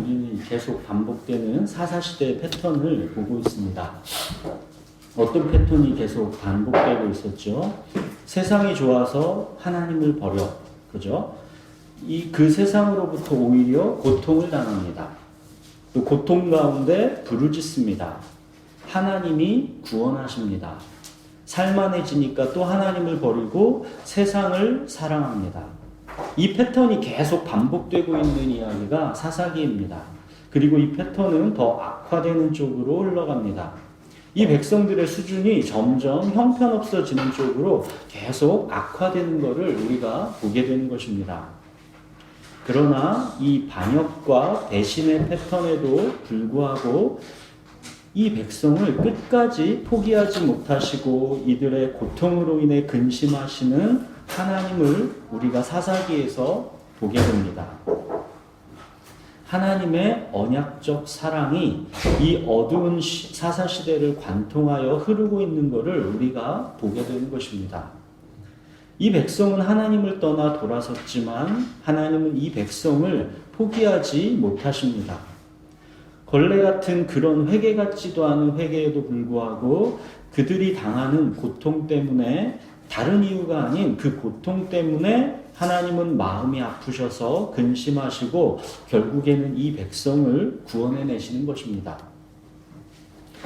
우리는 계속 반복되는 사사시대의 패턴을 보고 있습니다. 어떤 패턴이 계속 반복되고 있었죠? 세상이 좋아서 하나님을 버려. 그죠? 그 세상으로부터 오히려 고통을 당합니다. 또 고통 가운데 부르짖습니다. 하나님이 구원하십니다. 살만해지니까 또 하나님을 버리고 세상을 사랑합니다. 이 패턴이 계속 반복되고 있는 이야기가 사사기입니다. 그리고 이 패턴은 더 악화되는 쪽으로 흘러갑니다. 이 백성들의 수준이 점점 형편없어지는 쪽으로 계속 악화되는 것을 우리가 보게 되는 것입니다. 그러나 이 반역과 배신의 패턴에도 불구하고 이 백성을 끝까지 포기하지 못하시고 이들의 고통으로 인해 근심하시는 하나님을 우리가 사사기에서 보게 됩니다. 하나님의 언약적 사랑이 이 어두운 사사시대를 관통하여 흐르고 있는 것을 우리가 보게 되는 것입니다. 이 백성은 하나님을 떠나 돌아섰지만 하나님은 이 백성을 포기하지 못하십니다. 걸레 같은 그런 회개 같지도 않은 회개에도 불구하고 그들이 당하는 고통 때문에 다른 이유가 아닌 그 고통 때문에 하나님은 마음이 아프셔서 근심하시고 결국에는 이 백성을 구원해내시는 것입니다.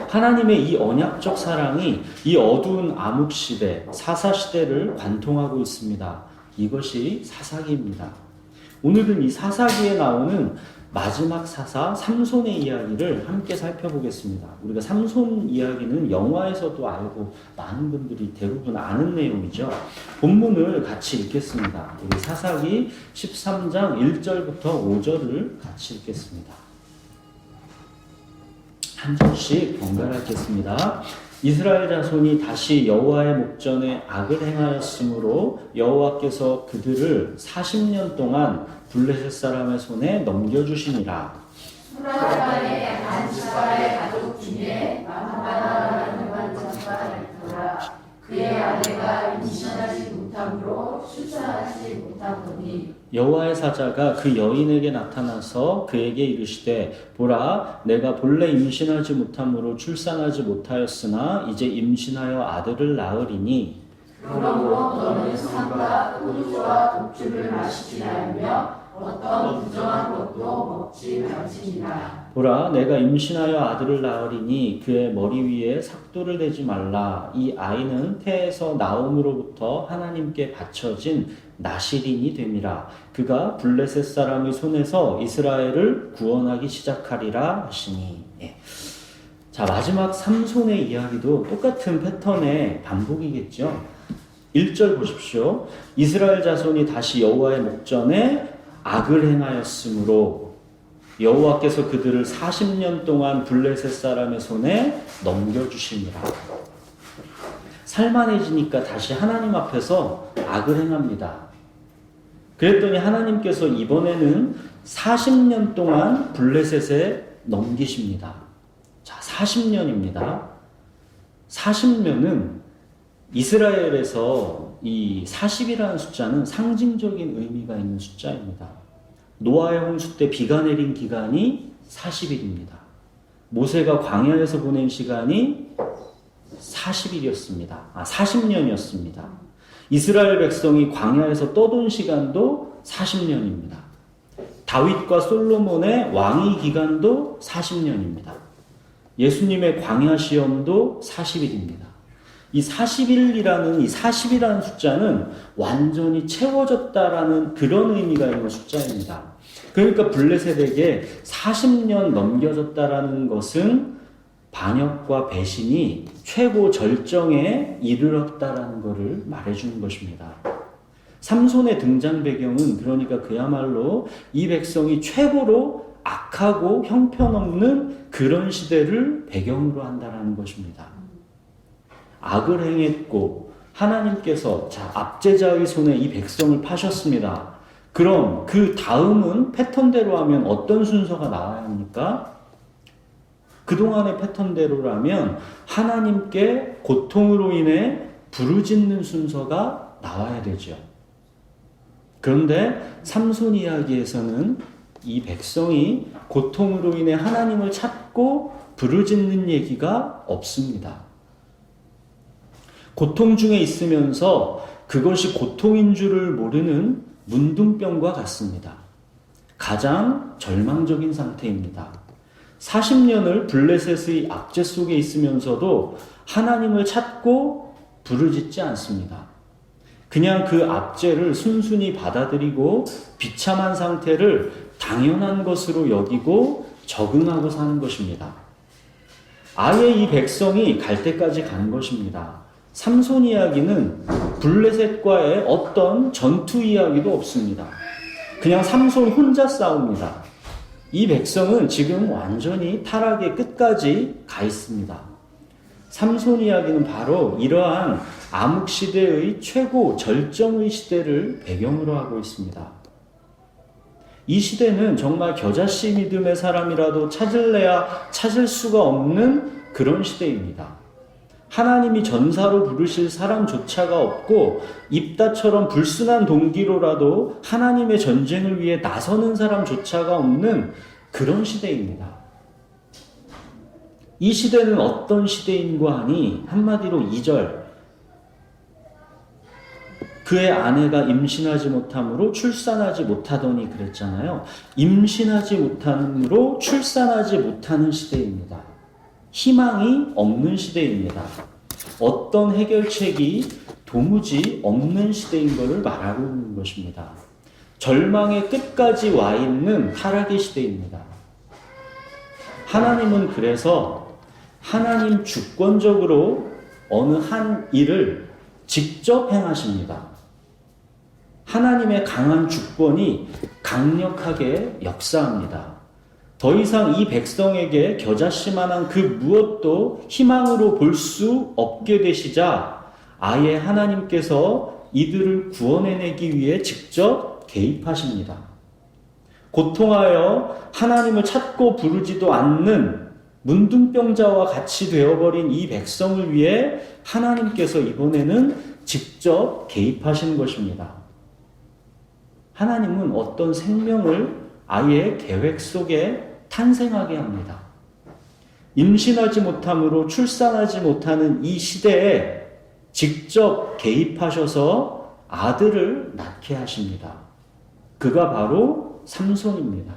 하나님의 이 언약적 사랑이 이 어두운 암흑시대, 사사시대를 관통하고 있습니다. 이것이 사사기입니다. 오늘은 이 사사기에 나오는 마지막 사사 삼손의 이야기를 함께 살펴보겠습니다. 우리가 삼손 이야기는 영화에서도 알고 많은 분들이 대부분 아는 내용이죠. 본문을 같이 읽겠습니다. 우리 사사기 13장 1절부터 5절을 같이 읽겠습니다. 한 절씩 번갈아 읽겠습니다. 이스라엘 자손이 다시 여호와의 목전에 악을 행하였으므로 여호와께서 그들을 40년 동안 블레셋 사람의 손에 넘겨주시니라. 수라바의 안시바의 가족 중에 마하바라는 환자가 있더라. 그의 아내가 임신하지 못함으로 출산하지 못하더니 여호와의 사자가 그 여인에게 나타나서 그에게 이르시되 보라 내가 본래 임신하지 못함으로 출산하지 못하였으나 이제 임신하여 아들을 낳으리니 그러므로 너는 산과 포도주와 독주를 마시지 말며 어떤 부정한 것도 먹지 말지니라. 보라 내가 임신하여 아들을 낳으리니 그의 머리 위에 삭도를 대지 말라. 이 아이는 태에서 나옴으로부터 하나님께 바쳐진 나실인이 됨이라. 그가 블레셋 사람의 손에서 이스라엘을 구원하기 시작하리라 하시니. 자, 마지막 삼손의 이야기도 똑같은 패턴의 반복이겠죠. 1절 보십시오. 이스라엘 자손이 다시 여호와의 목전에 악을 행하였으므로 여호와께서 그들을 40년 동안 블레셋 사람의 손에 넘겨주시니라. 살만해지니까 다시 하나님 앞에서 악을 행합니다. 그랬더니 하나님께서 이번에는 40년 동안 블레셋에 넘기십니다. 자, 40년입니다. 40년은 이스라엘에서 이 40이라는 숫자는 상징적인 의미가 있는 숫자입니다. 노아의 홍수 때 비가 내린 기간이 40일입니다. 모세가 광야에서 보낸 시간이 40일이었습니다. 40년이었습니다. 이스라엘 백성이 광야에서 떠돈 시간도 40년입니다. 다윗과 솔로몬의 왕위 기간도 40년입니다. 예수님의 광야 시험도 40일입니다. 이 40일이라는 이 40이라는 숫자는 완전히 채워졌다라는 그런 의미가 있는 숫자입니다. 그러니까 블레셋에게 40년 넘겨졌다라는 것은 반역과 배신이 최고 절정에 이르렀다라는 것을 말해주는 것입니다. 삼손의 등장 배경은 그러니까 그야말로 이 백성이 최고로 악하고 형편없는 그런 시대를 배경으로 한다라는 것입니다. 악을 행했고 하나님께서 압제자의 손에 이 백성을 파셨습니다. 그럼 그 다음은 패턴대로 하면 어떤 순서가 나와야 합니까? 그동안의 패턴대로라면 하나님께 고통으로 인해 부르짖는 순서가 나와야 되죠. 그런데 삼손 이야기에서는 이 백성이 고통으로 인해 하나님을 찾고 부르짖는 얘기가 없습니다. 고통 중에 있으면서 그것이 고통인 줄을 모르는 문둥병과 같습니다. 가장 절망적인 상태입니다. 40년을 블레셋의 압제 속에 있으면서도 하나님을 찾고 부르짖지 않습니다. 그냥 그 압제를 순순히 받아들이고 비참한 상태를 당연한 것으로 여기고 적응하고 사는 것입니다. 아예 이 백성이 갈 때까지 간 것입니다. 삼손 이야기는 블레셋과의 어떤 전투 이야기도 없습니다. 그냥 삼손 혼자 싸웁니다. 이 백성은 지금 완전히 타락의 끝까지 가 있습니다. 삼손 이야기는 바로 이러한 암흑시대의 최고 절정의 시대를 배경으로 하고 있습니다. 이 시대는 정말 겨자씨 믿음의 사람이라도 찾을래야 찾을 수가 없는 그런 시대입니다. 하나님이 전사로 부르실 사람조차가 없고 입다처럼 불순한 동기로라도 하나님의 전쟁을 위해 나서는 사람조차가 없는 그런 시대입니다. 이 시대는 어떤 시대인가 하니 한마디로 2절 그의 아내가 임신하지 못함으로 출산하지 못하더니 그랬잖아요. 임신하지 못함으로 출산하지 못하는 시대입니다. 희망이 없는 시대입니다. 어떤 해결책이 도무지 없는 시대인 것을 말하고 있는 것입니다. 절망의 끝까지 와 있는 타락의 시대입니다. 하나님은 그래서 하나님 주권적으로 어느 한 일을 직접 행하십니다. 하나님의 강한 주권이 강력하게 역사합니다. 더 이상 이 백성에게 겨자씨만한 그 무엇도 희망으로 볼 수 없게 되시자 아예 하나님께서 이들을 구원해내기 위해 직접 개입하십니다. 고통하여 하나님을 찾고 부르지도 않는 문둥병자와 같이 되어버린 이 백성을 위해 하나님께서 이번에는 직접 개입하시는 것입니다. 하나님은 어떤 생명을 아예 계획 속에 탄생하게 합니다. 임신하지 못함으로 출산하지 못하는 이 시대에 직접 개입하셔서 아들을 낳게 하십니다. 그가 바로 삼손입니다.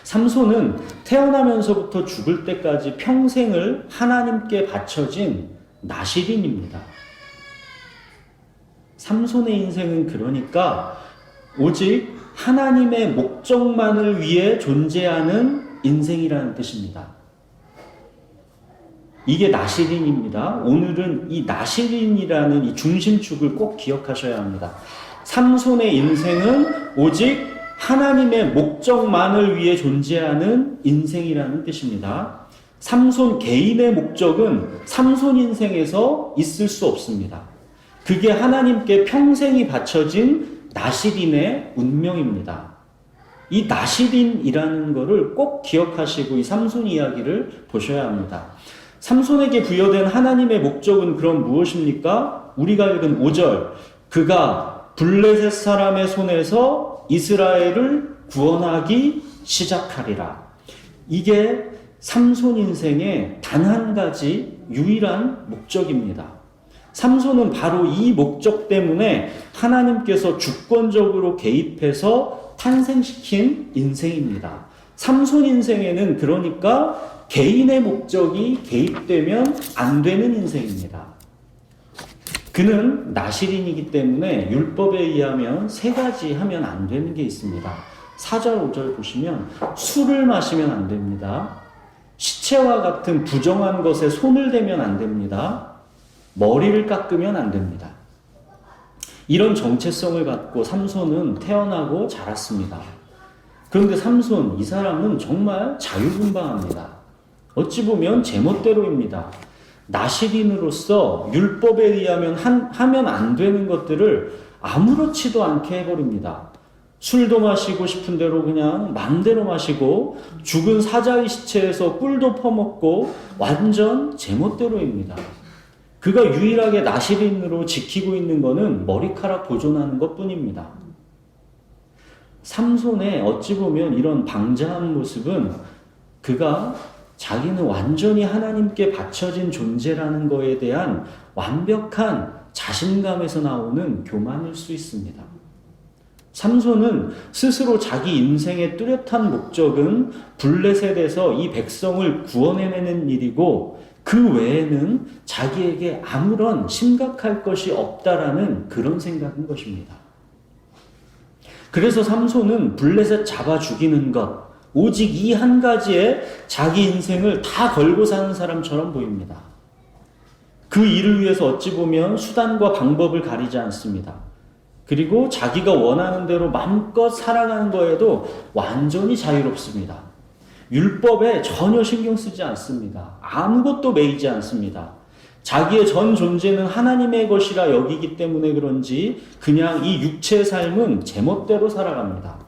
삼손은 태어나면서부터 죽을 때까지 평생을 하나님께 바쳐진 나실인입니다. 삼손의 인생은 그러니까 오직 하나님의 목적만을 위해 존재하는 인생이라는 뜻입니다. 이게 나실인입니다. 오늘은 이 나실인이라는 이 중심축을 꼭 기억하셔야 합니다. 삼손의 인생은 오직 하나님의 목적만을 위해 존재하는 인생이라는 뜻입니다. 삼손 개인의 목적은 삼손 인생에서 있을 수 없습니다. 그게 하나님께 평생이 바쳐진 나실인의 운명입니다. 이 나실인이라는 것을 꼭 기억하시고 이 삼손 이야기를 보셔야 합니다. 삼손에게 부여된 하나님의 목적은 그럼 무엇입니까? 우리가 읽은 5절 그가 블레셋 사람의 손에서 이스라엘을 구원하기 시작하리라. 이게 삼손 인생의 단 한 가지 유일한 목적입니다. 삼손은 바로 이 목적 때문에 하나님께서 주권적으로 개입해서 탄생시킨 인생입니다. 삼손 인생에는 그러니까 개인의 목적이 개입되면 안 되는 인생입니다. 그는 나실인이기 때문에 율법에 의하면 3가지 하면 안 되는 게 있습니다. 4절, 5절 보시면 술을 마시면 안 됩니다. 시체와 같은 부정한 것에 손을 대면 안 됩니다. 머리를 깎으면 안 됩니다. 이런 정체성을 갖고 삼손은 태어나고 자랐습니다. 그런데 삼손, 이 사람은 정말 자유분방합니다. 어찌 보면 제멋대로입니다. 나실인으로서 율법에 의하면 하면 안 되는 것들을 아무렇지도 않게 해버립니다. 술도 마시고 싶은 대로 그냥 맘대로 마시고 죽은 사자의 시체에서 꿀도 퍼먹고 완전 제멋대로입니다. 그가 유일하게 나실인으로 지키고 있는 것은 머리카락 보존하는 것뿐입니다. 삼손의 어찌 보면 이런 방자한 모습은 그가 자기는 완전히 하나님께 바쳐진 존재라는 거에 대한 완벽한 자신감에서 나오는 교만일 수 있습니다. 삼손은 스스로 자기 인생의 뚜렷한 목적은 블레셋에서 이 백성을 구원해내는 일이고 그 외에는 자기에게 아무런 심각할 것이 없다라는 그런 생각인 것입니다. 그래서 삼손은 블레셋 잡아 죽이는 것, 오직 이 한 가지에 자기 인생을 다 걸고 사는 사람처럼 보입니다. 그 일을 위해서 어찌 보면 수단과 방법을 가리지 않습니다. 그리고 자기가 원하는 대로 마음껏 살아가는 거에도 완전히 자유롭습니다. 율법에 전혀 신경 쓰지 않습니다. 아무것도 매이지 않습니다. 자기의 전 존재는 하나님의 것이라 여기기 때문에 그런지 그냥 이 육체의 삶은 제멋대로 살아갑니다.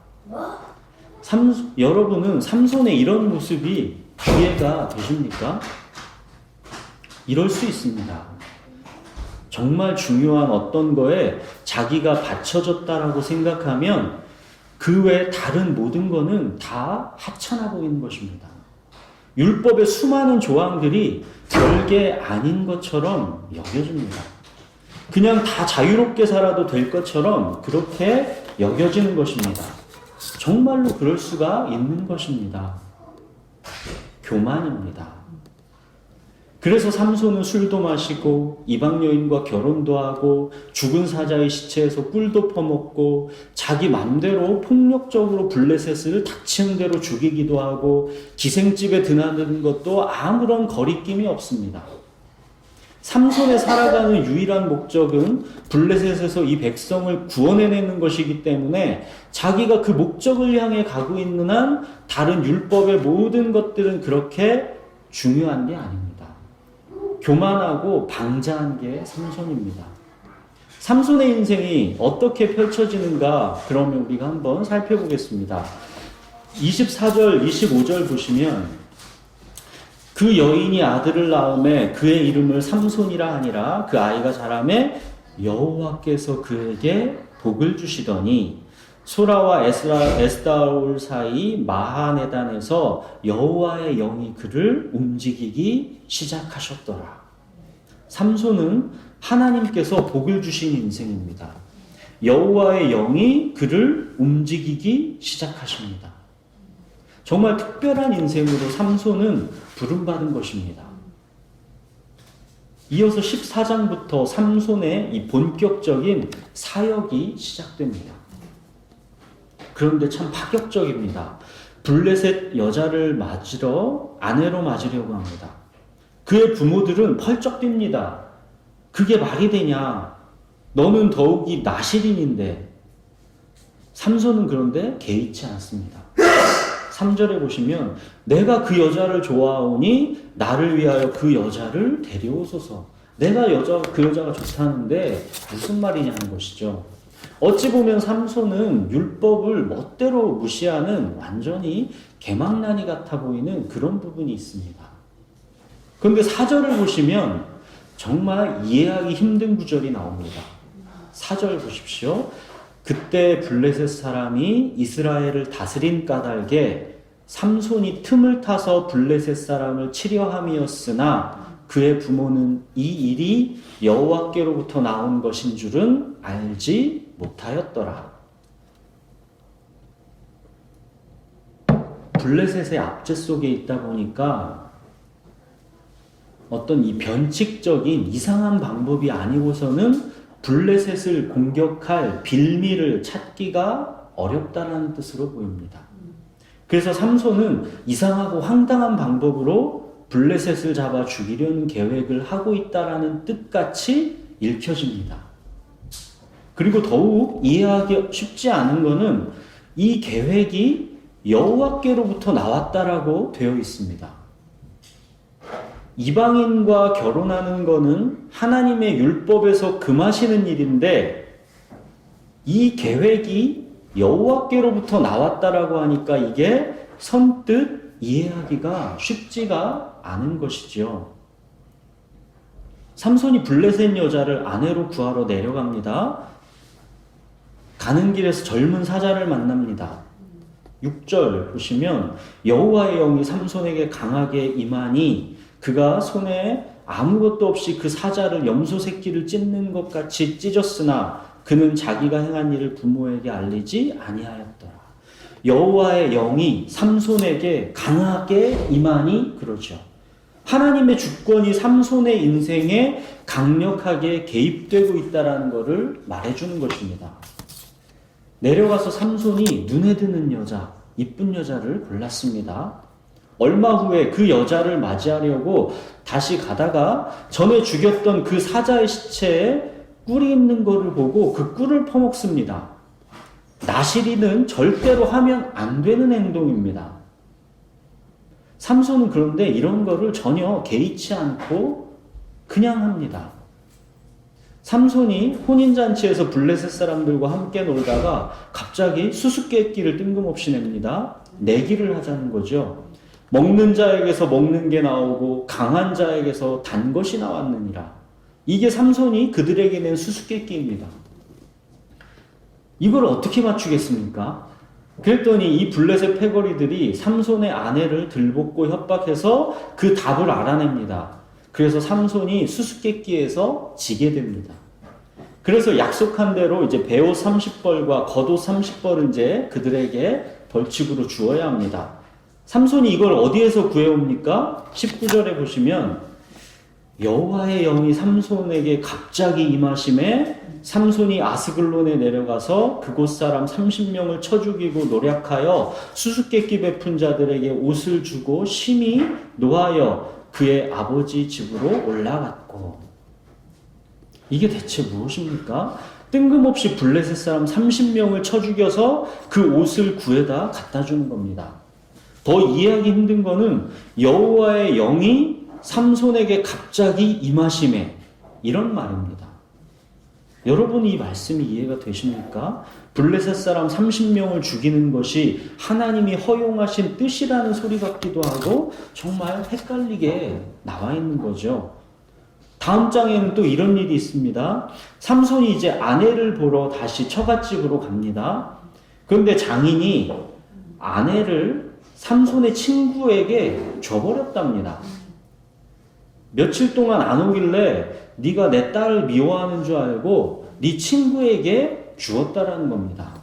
여러분은 삼손의 이런 모습이 이해가 되십니까? 이럴 수 있습니다. 정말 중요한 어떤 거에 자기가 바쳐졌다라고 생각하면 그 외 다른 모든 거는 다 하찮아 보이는 것입니다. 율법의 수많은 조항들이 별게 아닌 것처럼 여겨집니다. 그냥 다 자유롭게 살아도 될 것처럼 그렇게 여겨지는 것입니다. 정말로 그럴 수가 있는 것입니다. 교만입니다. 그래서 삼손은 술도 마시고 이방 여인과 결혼도 하고 죽은 사자의 시체에서 꿀도 퍼먹고 자기 맘대로 폭력적으로 블레셋을 닥치는 대로 죽이기도 하고 기생집에 드나드는 것도 아무런 거리낌이 없습니다. 삼손의 살아가는 유일한 목적은 블레셋에서 이 백성을 구원해내는 것이기 때문에 자기가 그 목적을 향해 가고 있는 한 다른 율법의 모든 것들은 그렇게 중요한 게 아닙니다. 교만하고 방자한 게 삼손입니다. 삼손의 인생이 어떻게 펼쳐지는가 그러면 우리가 한번 살펴보겠습니다. 24절, 25절 보시면 그 여인이 아들을 낳음에 그의 이름을 삼손이라 하니라. 그 아이가 자라매 여호와께서 그에게 복을 주시더니 소라와 에스다올 사이 마하네단에서 여호와의 영이 그를 움직이기 시작하셨더라. 삼손은 하나님께서 복을 주신 인생입니다. 여호와의 영이 그를 움직이기 시작하십니다. 정말 특별한 인생으로 삼손은 부름받은 것입니다. 이어서 14장부터 삼손의 이 본격적인 사역이 시작됩니다. 그런데 참 파격적입니다. 블레셋 여자를 맞으러 아내로 맞으려고 합니다. 그의 부모들은 펄쩍 뜁니다. 그게 말이 되냐? 너는 더욱이 나실인인데. 삼손은 그런데 개의치 않습니다. 3절에 보시면 내가 그 여자를 좋아하오니 나를 위하여 그 여자를 데려오소서. 내가 그 여자가 좋다는데 무슨 말이냐는 것이죠. 어찌 보면 삼손은 율법을 멋대로 무시하는 완전히 개망나니 같아 보이는 그런 부분이 있습니다. 그런데 4절을 보시면 정말 이해하기 힘든 구절이 나옵니다. 4절 보십시오. 그때 블레셋 사람이 이스라엘을 다스린 까닭에 삼손이 틈을 타서 블레셋 사람을 치려 함이었으나 그의 부모는 이 일이 여호와께로부터 나온 것인 줄은 알지 못하였더라. 블레셋의 압제 속에 있다 보니까 어떤 이 변칙적인 이상한 방법이 아니고서는 블레셋을 공격할 빌미를 찾기가 어렵다는 뜻으로 보입니다. 그래서 삼손은 이상하고 황당한 방법으로 블레셋을 잡아 죽이려는 계획을 하고 있다라는 뜻같이 읽혀집니다. 그리고 더욱 이해하기 쉽지 않은 것은 이 계획이 여호와께로부터 나왔다라고 되어 있습니다. 이방인과 결혼하는 것은 하나님의 율법에서 금하시는 일인데 이 계획이 여호와께로부터 나왔다라고 하니까 이게 선뜻 이해하기가 쉽지가 않은 것이지요. 삼손이 블레셋 여자를 아내로 구하러 내려갑니다. 가는 길에서 젊은 사자를 만납니다. 6절 보시면 여호와의 영이 삼손에게 강하게 임하니 그가 손에 아무것도 없이 그 사자를 염소 새끼를 찢는 것 같이 찢었으나 그는 자기가 행한 일을 부모에게 알리지 아니하였더라. 여호와의 영이 삼손에게 강하게 임하니 그러죠. 하나님의 주권이 삼손의 인생에 강력하게 개입되고 있다는 것을 말해주는 것입니다. 내려가서 삼손이 눈에 드는 여자, 이쁜 여자를 골랐습니다. 얼마 후에 그 여자를 맞이하려고 다시 가다가 전에 죽였던 그 사자의 시체에 꿀이 있는 것을 보고 그 꿀을 퍼먹습니다. 나시리는 절대로 하면 안 되는 행동입니다. 삼손은 그런데 이런 거를 전혀 개의치 않고 그냥 합니다. 삼손이 혼인잔치에서 블레셋 사람들과 함께 놀다가 갑자기 수수께끼를 뜬금없이 냅니다. 내기를 하자는 거죠. 먹는 자에게서 먹는 게 나오고 강한 자에게서 단 것이 나왔느니라. 이게 삼손이 그들에게 낸 수수께끼입니다. 이걸 어떻게 맞추겠습니까? 그랬더니 이 블레셋 패거리들이 삼손의 아내를 들볶고 협박해서 그 답을 알아냅니다. 그래서 삼손이 수수께끼에서 지게 됩니다. 그래서 약속한 대로 이제 베옷 30벌과 겉옷 30벌을 이제 그들에게 벌칙으로 주어야 합니다. 삼손이 이걸 어디에서 구해옵니까? 19절에 보시면 여호와의 영이 삼손에게 갑자기 임하심에 삼손이 아스글론에 내려가서 그곳 사람 30명을 쳐 죽이고 노략하여 수수께끼 베푼 자들에게 옷을 주고 심히 노하여 그의 아버지 집으로 올라갔고. 이게 대체 무엇입니까? 뜬금없이 블레셋 사람 30명을 쳐 죽여서 그 옷을 구해다 갖다 주는 겁니다. 더 이해하기 힘든 거는 여호와의 영이 삼손에게 갑자기 임하심에 이런 말입니다. 여러분 이 말씀이 이해가 되십니까? 블레셋 사람 30명을 죽이는 것이 하나님이 허용하신 뜻이라는 소리 같기도 하고 정말 헷갈리게 나와 있는 거죠. 다음 장에는 또 이런 일이 있습니다. 삼손이 이제 아내를 보러 다시 처갓집으로 갑니다. 그런데 장인이 아내를 삼손의 친구에게 줘버렸답니다. 며칠 동안 안 오길래 네가 내 딸을 미워하는 줄 알고 네 친구에게 주었다라는 겁니다.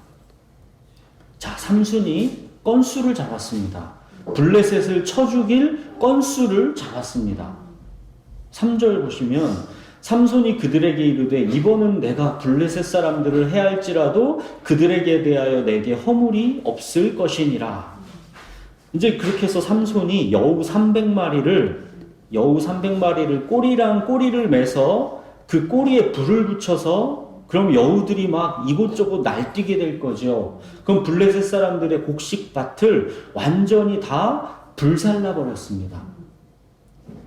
자, 삼손이 건수를 잡았습니다. 블레셋을 쳐 죽일 건수를 잡았습니다. 3절 보시면 삼손이 그들에게 이르되 이번은 내가 블레셋 사람들을 해할지라도 그들에게 대하여 내게 허물이 없을 것이니라. 이제 그렇게 해서 삼손이 여우 300마리를 꼬리랑 꼬리를 매서 그 꼬리에 불을 붙여서 그럼 여우들이 막 이곳저곳 날뛰게 될 거죠. 그럼 블레셋 사람들의 곡식밭을 완전히 다 불살라 버렸습니다.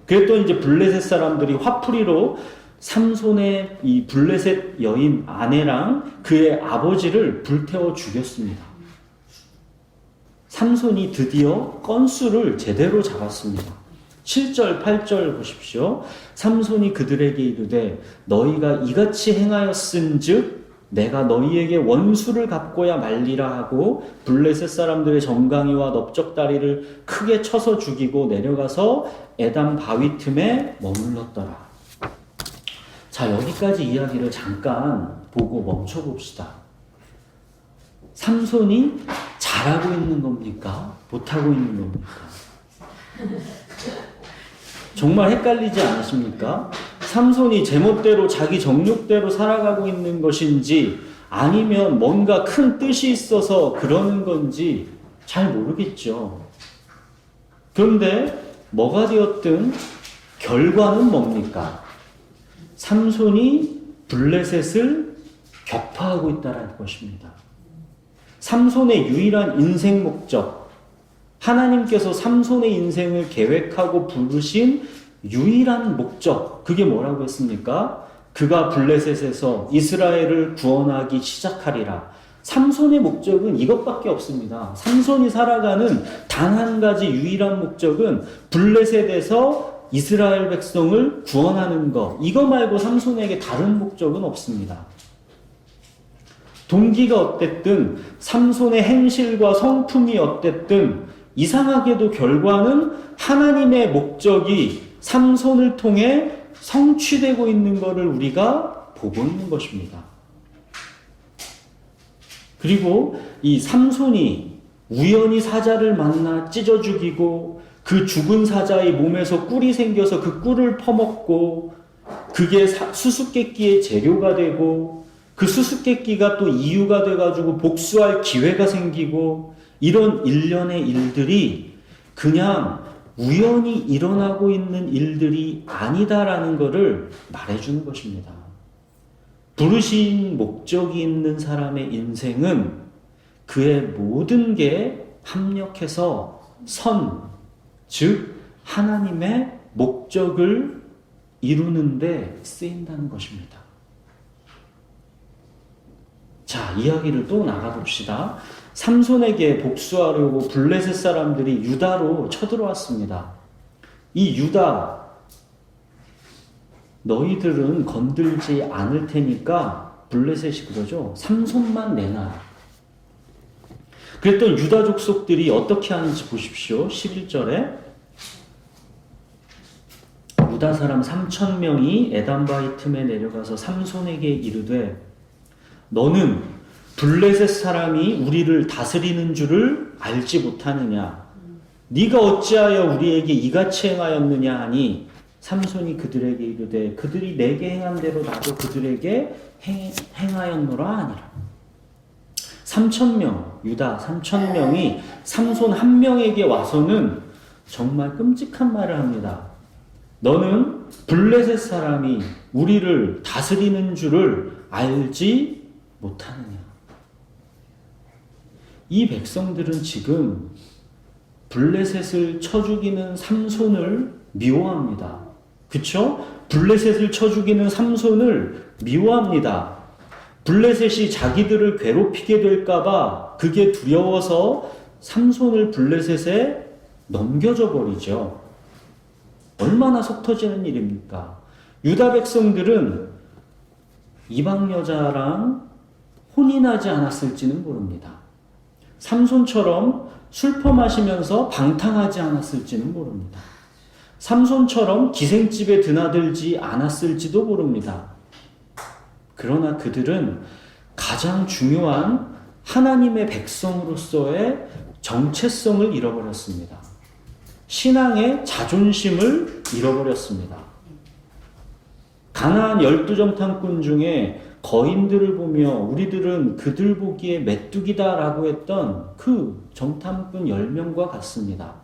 그랬더니 이제 블레셋 사람들이 화풀이로 삼손의 이 블레셋 여인 아내랑 그의 아버지를 불태워 죽였습니다. 삼손이 드디어 건수를 제대로 잡았습니다. 7절, 8절 보십시오. 삼손이 그들에게 이르되 너희가 이같이 행하였은즉 내가 너희에게 원수를 갚고야 말리라 하고 블레셋 사람들의 정강이와 넓적다리를 크게 쳐서 죽이고 내려가서 에담 바위 틈에 머물렀더라. 자, 여기까지 이야기를 잠깐 보고 멈춰봅시다. 삼손이 잘하고 있는 겁니까? 못하고 있는 겁니까? 정말 헷갈리지 않으십니까? 삼손이 제멋대로 자기 정욕대로 살아가고 있는 것인지 아니면 뭔가 큰 뜻이 있어서 그러는 건지 잘 모르겠죠. 그런데 뭐가 되었든 결과는 뭡니까? 삼손이 블레셋을 격파하고 있다는 것입니다. 삼손의 유일한 인생 목적, 하나님께서 삼손의 인생을 계획하고 부르신 유일한 목적, 그게 뭐라고 했습니까? 그가 블레셋에서 이스라엘을 구원하기 시작하리라. 삼손의 목적은 이것밖에 없습니다. 삼손이 살아가는 단 한 가지 유일한 목적은 블레셋에서 이스라엘 백성을 구원하는 것. 이거 말고 삼손에게 다른 목적은 없습니다. 동기가 어땠든 삼손의 행실과 성품이 어땠든 이상하게도 결과는 하나님의 목적이 삼손을 통해 성취되고 있는 것을 우리가 보고 있는 것입니다. 그리고 이 삼손이 우연히 사자를 만나 찢어 죽이고 그 죽은 사자의 몸에서 꿀이 생겨서 그 꿀을 퍼먹고 그게 수수께끼의 재료가 되고 그 수수께끼가 또 이유가 돼가지고 복수할 기회가 생기고 이런 일련의 일들이 그냥 우연히 일어나고 있는 일들이 아니다라는 것을 말해주는 것입니다. 부르신 목적이 있는 사람의 인생은 그의 모든 게 합력해서 즉 하나님의 목적을 이루는데 쓰인다는 것입니다. 자, 이야기를 또 나가봅시다. 삼손에게 복수하려고 블레셋 사람들이 유다로 쳐들어왔습니다. 이 유다, 너희들은 건들지 않을 테니까 블레셋이 그러죠. 삼손만 내놔. 그랬던 유다 족속들이 어떻게 하는지 보십시오. 11절에 유다 사람 3,000명이 에담바위 틈에 내려가서 삼손에게 이르되 너는 블레셋 사람이 우리를 다스리는 줄을 알지 못하느냐? 네가 어찌하여 우리에게 이같이 행하였느냐 하니 삼손이 그들에게 이르되 그들이 내게 행한 대로 나도 그들에게 행하였노라 하니라. 3,000명, 유다 3,000명이 삼손 한 명에게 와서는 정말 끔찍한 말을 합니다. 너는 블레셋 사람이 우리를 다스리는 줄을 알지 못하느냐. 이 백성들은 지금 블레셋을 쳐 죽이는 삼손을 미워합니다. 그쵸? 블레셋을 쳐 죽이는 삼손을 미워합니다. 블레셋이 자기들을 괴롭히게 될까봐 그게 두려워서 삼손을 블레셋에 넘겨줘 버리죠. 얼마나 속 터지는 일입니까? 유다 백성들은 이방 여자랑 혼인하지 않았을지는 모릅니다. 삼손처럼 술 퍼마시면서 방탕하지 않았을지는 모릅니다. 삼손처럼 기생집에 드나들지 않았을지도 모릅니다. 그러나 그들은 가장 중요한 하나님의 백성으로서의 정체성을 잃어버렸습니다. 신앙의 자존심을 잃어버렸습니다. 가나안 12정탐꾼 중에 거인들을 보며 우리들은 그들 보기에 메뚜기다라고 했던 그 정탐꾼 10명과 같습니다.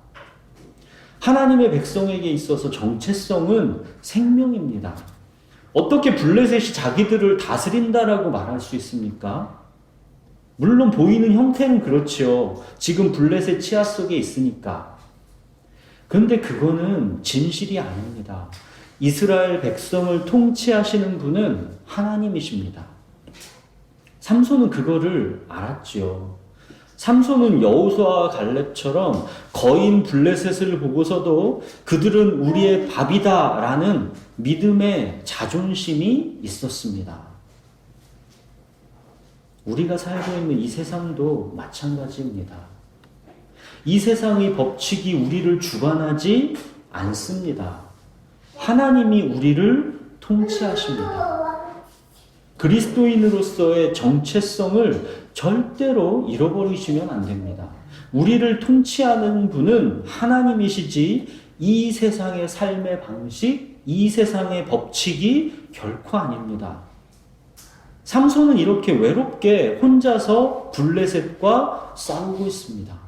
하나님의 백성에게 있어서 정체성은 생명입니다. 어떻게 블레셋이 자기들을 다스린다라고 말할 수 있습니까? 물론 보이는 형태는 그렇죠. 지금 블레셋 치하 속에 있으니까. 그런데 그거는 진실이 아닙니다. 이스라엘 백성을 통치하시는 분은 하나님이십니다. 삼손은 그거를 알았죠. 삼손은 여호수아와 갈렙처럼 거인 블레셋을 보고서도 그들은 우리의 밥이다라는 믿음의 자존심이 있었습니다. 우리가 살고 있는 이 세상도 마찬가지입니다. 이 세상의 법칙이 우리를 주관하지 않습니다. 하나님이 우리를 통치하십니다. 그리스도인으로서의 정체성을 절대로 잃어버리시면 안 됩니다. 우리를 통치하는 분은 하나님이시지 이 세상의 삶의 방식, 이 세상의 법칙이 결코 아닙니다. 삼손은 이렇게 외롭게 혼자서 블레셋과 싸우고 있습니다.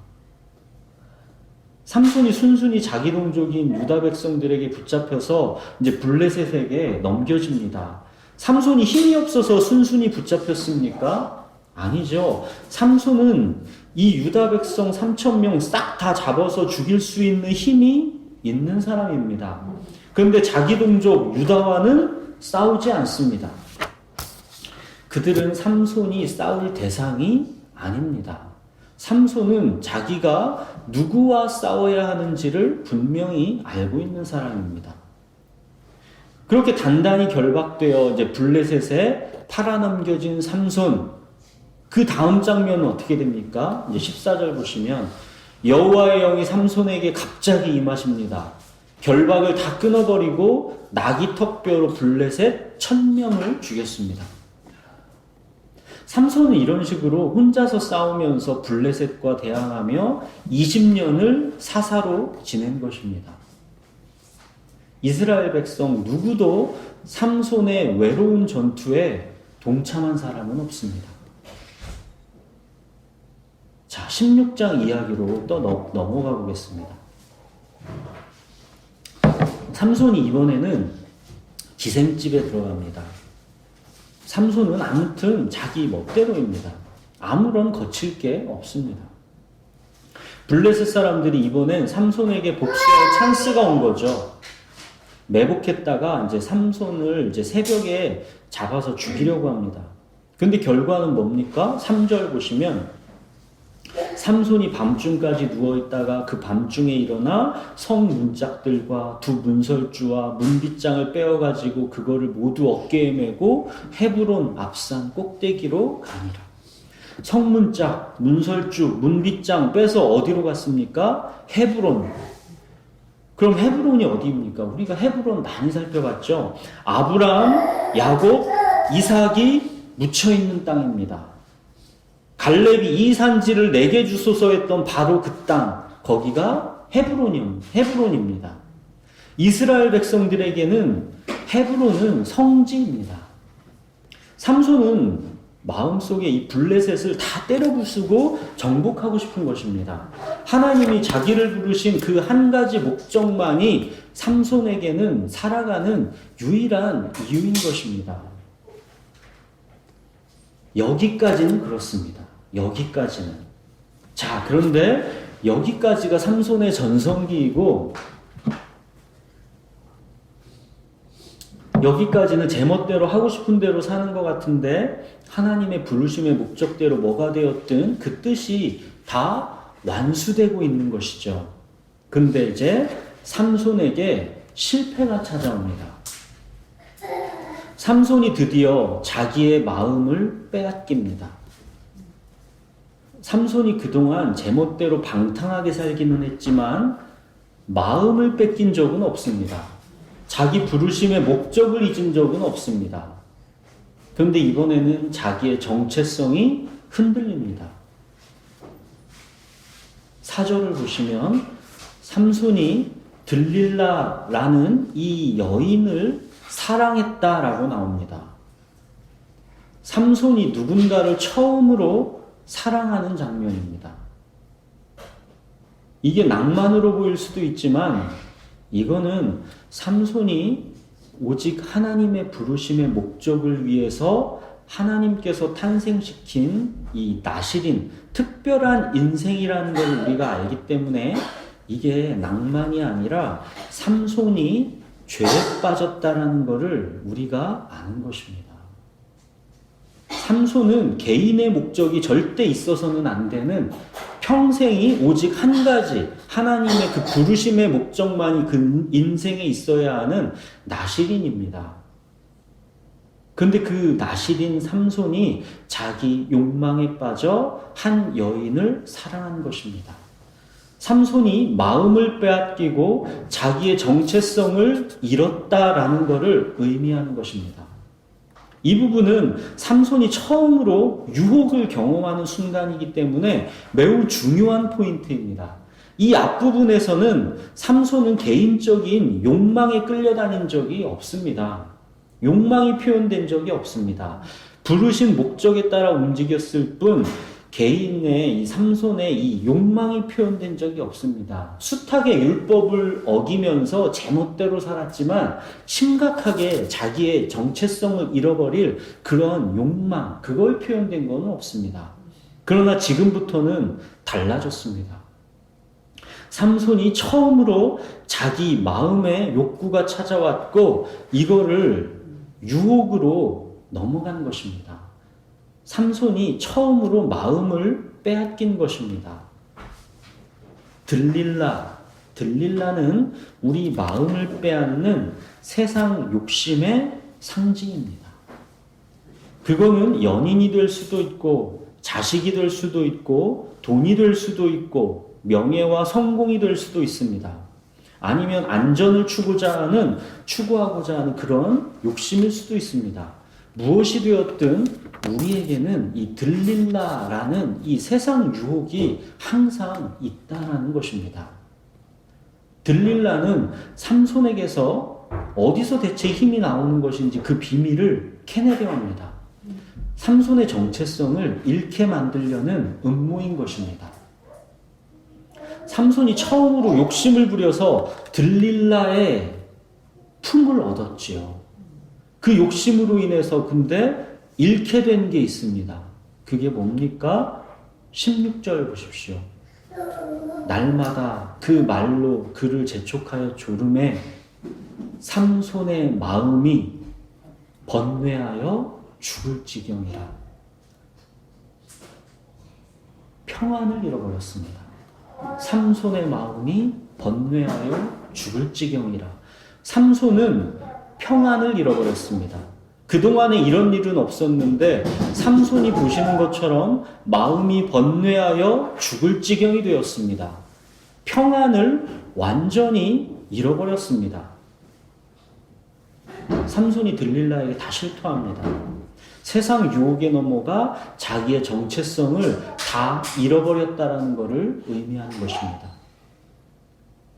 삼손이 순순히 자기 동족인 유다 백성들에게 붙잡혀서 이제 블레셋에게 넘겨집니다. 삼손이 힘이 없어서 순순히 붙잡혔습니까? 아니죠. 삼손은 이 유다 백성 3,000명 싹 다 잡아서 죽일 수 있는 힘이 있는 사람입니다. 그런데 자기 동족 유다와는 싸우지 않습니다. 그들은 삼손이 싸울 대상이 아닙니다. 삼손은 자기가 누구와 싸워야 하는지를 분명히 알고 있는 사람입니다. 그렇게 단단히 결박되어 이제 블레셋에 팔아넘겨진 삼손, 그 다음 장면은 어떻게 됩니까? 이제 14절 보시면 여호와의 영이 삼손에게 갑자기 임하십니다. 결박을 다 끊어버리고 나귀 턱뼈로 블레셋 1000명을 죽였습니다. 삼손은 이런 식으로 혼자서 싸우면서 블레셋과 대항하며 20년을 사사로 지낸 것입니다. 이스라엘 백성 누구도 삼손의 외로운 전투에 동참한 사람은 없습니다. 자, 16장 이야기로 또 넘어가 보겠습니다. 삼손이 이번에는 기생집에 들어갑니다. 삼손은 아무튼 자기 멋대로입니다. 아무런 거칠 게 없습니다. 블레셋 사람들이 이번엔 삼손에게 복수할 찬스가 온 거죠. 매복했다가 이제 삼손을 이제 새벽에 잡아서 죽이려고 합니다. 근데 결과는 뭡니까? 3절 보시면 삼손이 밤중까지 누워있다가 그 밤중에 일어나 성 문짝들과 두 문설주와 문빗장을 빼어가지고 그거를 모두 어깨에 메고 헤브론 앞산 꼭대기로 가니라. 성문짝, 문설주, 문빗장 빼서 어디로 갔습니까? 헤브론. 그럼 헤브론이 어디입니까? 우리가 헤브론 많이 살펴봤죠. 아브라함, 야곱, 이삭이 묻혀있는 땅입니다. 갈렙이 이 산지를 내게 주소서 했던 바로 그 땅, 거기가 헤브론입니다. 이스라엘 백성들에게는 헤브론은 성지입니다. 삼손은 마음속에 이 블레셋을 다 때려 부수고 정복하고 싶은 것입니다. 하나님이 자기를 부르신 그 한 가지 목적만이 삼손에게는 살아가는 유일한 이유인 것입니다. 여기까지는 그렇습니다. 여기까지는. 자, 그런데 여기까지가 삼손의 전성기이고 여기까지는 제멋대로 하고 싶은 대로 사는 것 같은데 하나님의 부르심의 목적대로 뭐가 되었든 그 뜻이 다 완수되고 있는 것이죠. 근데 이제 삼손에게 실패가 찾아옵니다. 삼손이 드디어 자기의 마음을 빼앗깁니다. 삼손이 그동안 제멋대로 방탕하게 살기는 했지만 마음을 뺏긴 적은 없습니다. 자기 부르심의 목적을 잊은 적은 없습니다. 그런데 이번에는 자기의 정체성이 흔들립니다. 4절을 보시면 삼손이 들릴라라는 이 여인을 사랑했다라고 나옵니다. 삼손이 누군가를 처음으로 사랑하는 장면입니다. 이게 낭만으로 보일 수도 있지만 이거는 삼손이 오직 하나님의 부르심의 목적을 위해서 하나님께서 탄생시킨 이 나실인 특별한 인생이라는 걸 우리가 알기 때문에 이게 낭만이 아니라 삼손이 죄에 빠졌다라는 것을 우리가 아는 것입니다. 삼손은 개인의 목적이 절대 있어서는 안 되는 평생이 오직 한 가지 하나님의 그 부르심의 목적만이 그 인생에 있어야 하는 나실인입니다. 근데 그 나실인 삼손이 자기 욕망에 빠져 한 여인을 사랑한 것입니다. 삼손이 마음을 빼앗기고 자기의 정체성을 잃었다라는 것을 의미하는 것입니다. 이 부분은 삼손이 처음으로 유혹을 경험하는 순간이기 때문에 매우 중요한 포인트입니다. 이 앞부분에서는 삼손은 개인적인 욕망에 끌려다닌 적이 없습니다. 욕망이 표현된 적이 없습니다. 부르신 목적에 따라 움직였을 뿐 개인의 이 삼손의 이 욕망이 표현된 적이 없습니다. 숱하게 율법을 어기면서 제멋대로 살았지만 심각하게 자기의 정체성을 잃어버릴 그런 욕망, 그걸 표현된 건 없습니다. 그러나 지금부터는 달라졌습니다. 삼손이 처음으로 자기 마음의 욕구가 찾아왔고 이거를 유혹으로 넘어간 것입니다. 삼손이 처음으로 마음을 빼앗긴 것입니다. 들릴라는 우리 마음을 빼앗는 세상 욕심의 상징입니다. 그거는 연인이 될 수도 있고 자식이 될 수도 있고 돈이 될 수도 있고 명예와 성공이 될 수도 있습니다. 아니면 안전을 추구하고자 하는 그런 욕심일 수도 있습니다. 무엇이 되었든 우리에게는 이 들릴라라는 이 세상 유혹이 항상 있다라는 것입니다. 들릴라는 삼손에게서 어디서 대체 힘이 나오는 것인지 그 비밀을 캐내려 합니다. 삼손의 정체성을 잃게 만들려는 음모인 것입니다. 삼손이 처음으로 욕심을 부려서 들릴라의 품을 얻었지요. 그 욕심으로 인해서 근데 잃게 된 게 있습니다. 그게 뭡니까? 16절 보십시오. 날마다 그 말로 그를 재촉하여 조름에 삼손의 마음이 번뇌하여 죽을 지경이라. 평안을 잃어버렸습니다. 삼손의 마음이 번뇌하여 죽을 지경이라. 삼손은 평안을 잃어버렸습니다. 그동안에 이런 일은 없었는데 삼손이 보시는 것처럼 마음이 번뇌하여 죽을 지경이 되었습니다. 평안을 완전히 잃어버렸습니다. 삼손이 들릴라에게 다 실토합니다. 세상 유혹에 넘어가 자기의 정체성을 다 잃어버렸다라는 것을 의미하는 것입니다.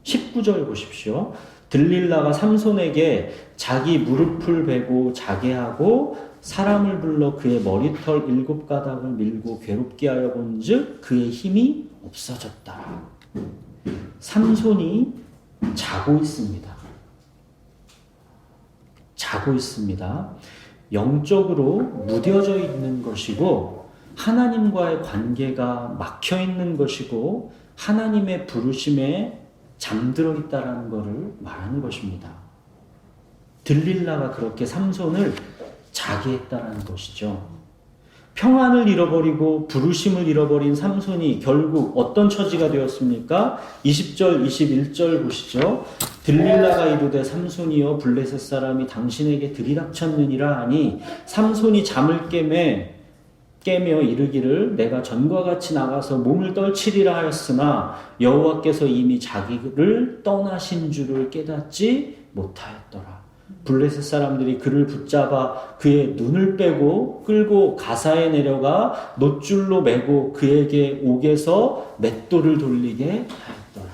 19절 보십시오. 들릴라가 삼손에게 자기 무릎을 베고 자게 하고 사람을 불러 그의 머리털 7가닥을 밀고 괴롭게 하여 본즉 그의 힘이 없어졌다. 삼손이 자고 있습니다. 자고 있습니다. 영적으로 무뎌져 있는 것이고 하나님과의 관계가 막혀 있는 것이고 하나님의 부르심에 잠들어 있다라는 것을 말하는 것입니다. 들릴라가 그렇게 삼손을 자게 했다라는 것이죠. 평안을 잃어버리고 부르심을 잃어버린 삼손이 결국 어떤 처지가 되었습니까? 20절, 21절 보시죠. 들릴라가 이르되 삼손이여 블레셋 사람이 당신에게 들이닥쳤느니라 하니 삼손이 잠을 깨며 이르기를 내가 전과 같이 나가서 몸을 떨치리라 하였으나 여호와께서 이미 자기를 떠나신 줄을 깨닫지 못하였더라. 블레셋 사람들이 그를 붙잡아 그의 눈을 빼고 끌고 가사에 내려가 놋줄로 매고 그에게 옥에서 맷돌을 돌리게 하였더라.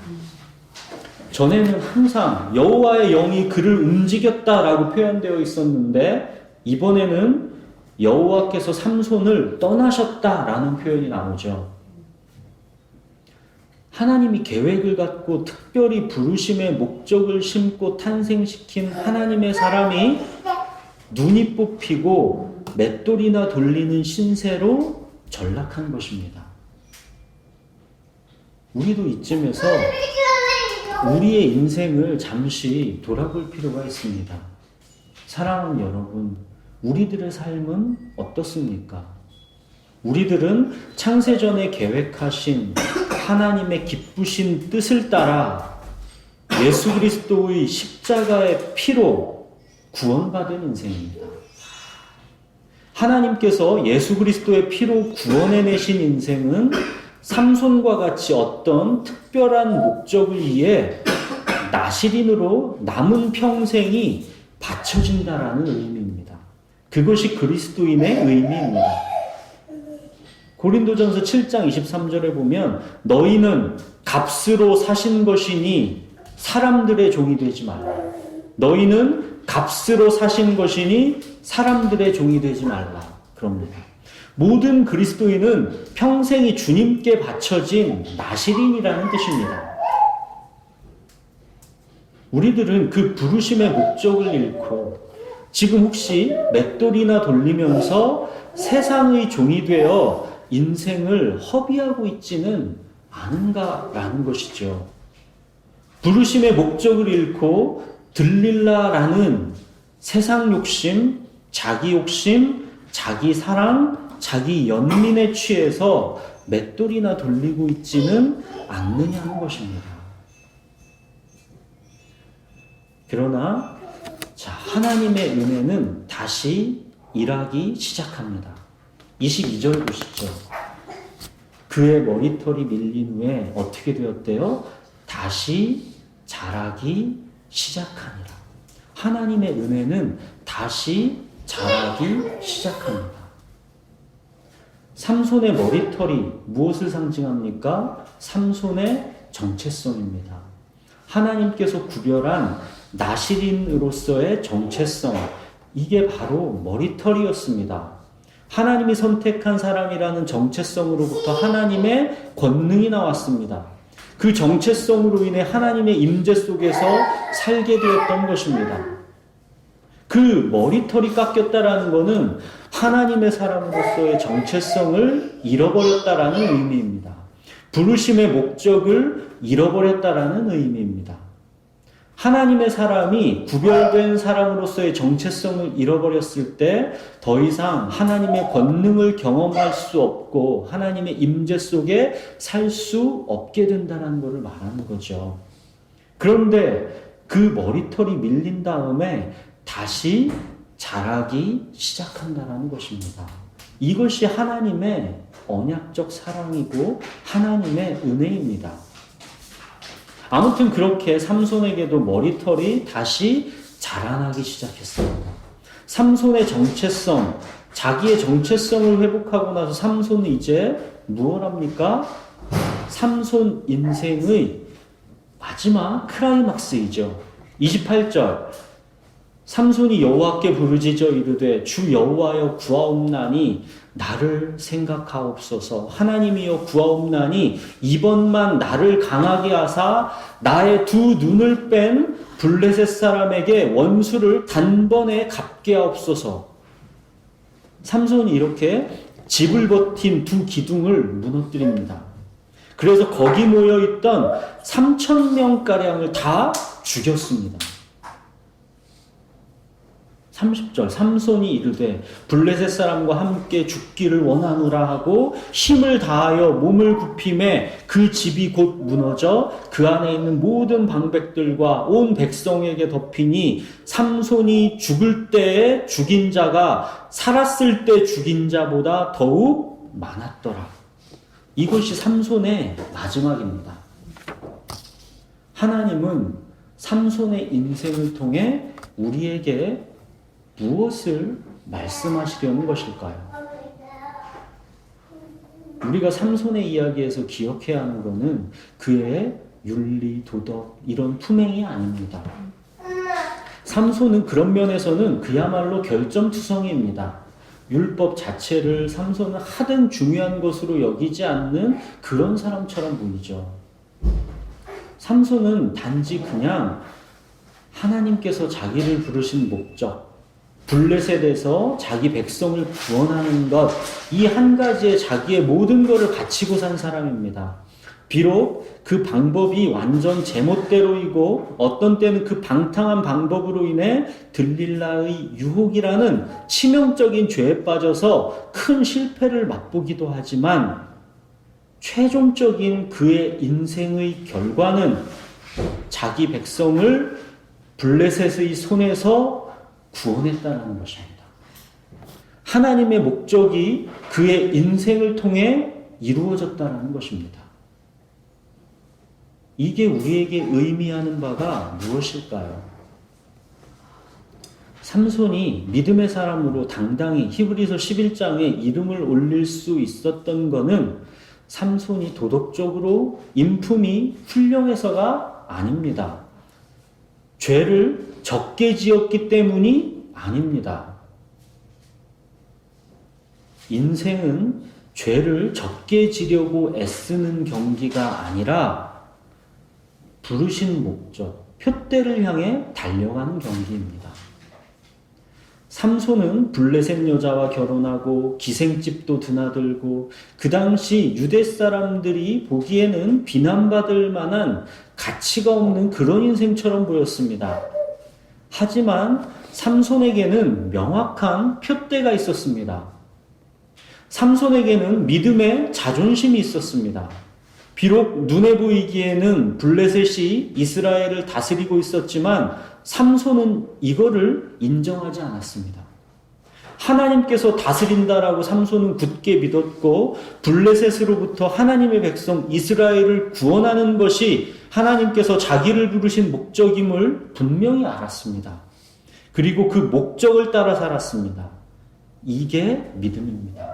전에는 항상 여호와의 영이 그를 움직였다라고 표현되어 있었는데 이번에는 여호와께서 삼손을 떠나셨다라는 표현이 나오죠. 하나님이 계획을 갖고 특별히 부르심의 목적을 심고 탄생시킨 하나님의 사람이 눈이 뽑히고 맷돌이나 돌리는 신세로 전락한 것입니다. 우리도 이쯤에서 우리의 인생을 잠시 돌아볼 필요가 있습니다. 사랑하는 여러분, 우리들의 삶은 어떻습니까? 우리들은 창세전에 계획하신 하나님의 기쁘신 뜻을 따라 예수 그리스도의 십자가의 피로 구원받은 인생입니다. 하나님께서 예수 그리스도의 피로 구원해내신 인생은 삼손과 같이 어떤 특별한 목적을 위해 나시린으로 남은 평생이 바쳐진다라는 의미입니다. 그것이 그리스도인의 의미입니다. 고린도전서 7장 23절에 보면 너희는 값으로 사신 것이니 사람들의 종이 되지 말라. 너희는 값으로 사신 것이니 사람들의 종이 되지 말라. 그럽니다. 모든 그리스도인은 평생이 주님께 바쳐진 나시린이라는 뜻입니다. 우리들은 그 부르심의 목적을 잃고 지금 혹시 맷돌이나 돌리면서 세상의 종이 되어 인생을 허비하고 있지는 않은가라는 것이죠. 부르심의 목적을 잃고 들릴라라는 세상 욕심, 자기 욕심, 자기 사랑, 자기 연민에 취해서 맷돌이나 돌리고 있지는 않느냐는 것입니다. 그러나 하나님의 은혜는 다시 일하기 시작합니다. 22절 보시죠. 그의 머리털이 밀린 후에 어떻게 되었대요? 다시 자라기 시작하니라. 하나님의 은혜는 다시 자라기 시작합니다. 삼손의 머리털이 무엇을 상징합니까? 삼손의 정체성입니다. 하나님께서 구별한 나실인으로서의 정체성, 이게 바로 머리털이었습니다. 하나님이 선택한 사람이라는 정체성으로부터 하나님의 권능이 나왔습니다. 그 정체성으로 인해 하나님의 임재 속에서 살게 되었던 것입니다. 그 머리털이 깎였다라는 것은 하나님의 사람으로서의 정체성을 잃어버렸다라는 의미입니다. 부르심의 목적을 잃어버렸다라는 의미입니다. 하나님의 사람이 구별된 사람으로서의 정체성을 잃어버렸을 때 더 이상 하나님의 권능을 경험할 수 없고 하나님의 임재 속에 살 수 없게 된다는 것을 말하는 거죠. 그런데 그 머리털이 밀린 다음에 다시 자라기 시작한다는 것입니다. 이것이 하나님의 언약적 사랑이고 하나님의 은혜입니다. 아무튼 그렇게 삼손에게도 머리털이 다시 자라나기 시작했습니다. 삼손의 정체성, 자기의 정체성을 회복하고 나서 삼손은 이제 무엇 합니까? 삼손 인생의 마지막 클라이막스이죠. 28절 삼손이 여호와께 부르짖어 이르되 주 여호와여 구하옵나니 나를 생각하옵소서. 하나님이여 구하옵나니 이번만 나를 강하게 하사 나의 두 눈을 뺀 블레셋 사람에게 원수를 단번에 갚게 하옵소서. 삼손이 이렇게 집을 버틴 두 기둥을 무너뜨립니다. 그래서 거기 모여있던 3,000명가량을 다 죽였습니다. 30절 삼손이 이르되 블레셋 사람과 함께 죽기를 원하노라 하고 힘을 다하여 몸을 굽힘에 그 집이 곧 무너져 그 안에 있는 모든 방백들과 온 백성에게 덮이니 삼손이 죽을 때에 죽인 자가 살았을 때 죽인 자보다 더욱 많았더라. 이것이 삼손의 마지막입니다. 하나님은 삼손의 인생을 통해 우리에게 무엇을 말씀하시려는 것일까요? 우리가 삼손의 이야기에서 기억해야 하는 것은 그의 윤리, 도덕 이런 품행이 아닙니다. 삼손은 그런 면에서는 그야말로 결점투성이입니다. 율법 자체를 삼손은 하등 중요한 것으로 여기지 않는 그런 사람처럼 보이죠. 삼손은 단지 그냥 하나님께서 자기를 부르신 목적, 블레셋에서 자기 백성을 구원하는 것, 이 한 가지에 자기의 모든 것을 바치고 산 사람입니다. 비록 그 방법이 완전 제멋대로이고 어떤 때는 그 방탕한 방법으로 인해 들릴라의 유혹이라는 치명적인 죄에 빠져서 큰 실패를 맛보기도 하지만 최종적인 그의 인생의 결과는 자기 백성을 블레셋의 손에서 구원했다는 것입니다. 하나님의 목적이 그의 인생을 통해 이루어졌다는 것입니다. 이게 우리에게 의미하는 바가 무엇일까요? 삼손이 믿음의 사람으로 당당히 히브리서 11장에 이름을 올릴 수 있었던 것은 삼손이 도덕적으로 인품이 훌륭해서가 아닙니다. 죄를 적게 지었기 때문이 아닙니다. 인생은 죄를 적게 지려고 애쓰는 경기가 아니라 부르신 목적, 표대를 향해 달려가는 경기입니다. 삼손은 블레셋 여자와 결혼하고 기생집도 드나들고 그 당시 유대 사람들이 보기에는 비난받을 만한 가치가 없는 그런 인생처럼 보였습니다. 하지만 삼손에게는 명확한 표대가 있었습니다. 삼손에게는 믿음의 자존심이 있었습니다. 비록 눈에 보이기에는 블레셋이 이스라엘을 다스리고 있었지만 삼손은 이거를 인정하지 않았습니다. 하나님께서 다스린다라고 삼손은 굳게 믿었고 블레셋으로부터 하나님의 백성 이스라엘을 구원하는 것이 하나님께서 자기를 부르신 목적임을 분명히 알았습니다. 그리고 그 목적을 따라 살았습니다. 이게 믿음입니다.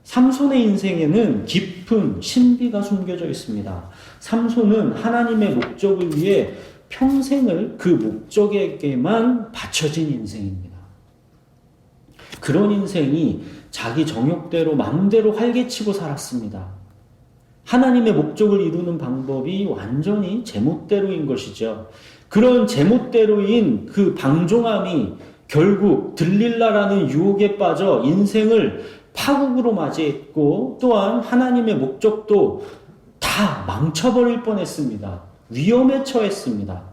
삼손의 인생에는 깊은 신비가 숨겨져 있습니다. 삼손은 하나님의 목적을 위해 평생을 그 목적에게만 바쳐진 인생입니다. 그런 인생이 자기 정욕대로 마음대로 활개치고 살았습니다. 하나님의 목적을 이루는 방법이 완전히 제멋대로인 것이죠. 그런 제멋대로인 그 방종함이 결국 들릴라라는 유혹에 빠져 인생을 파국으로 맞이했고 또한 하나님의 목적도 다 망쳐버릴 뻔했습니다. 위험에 처했습니다.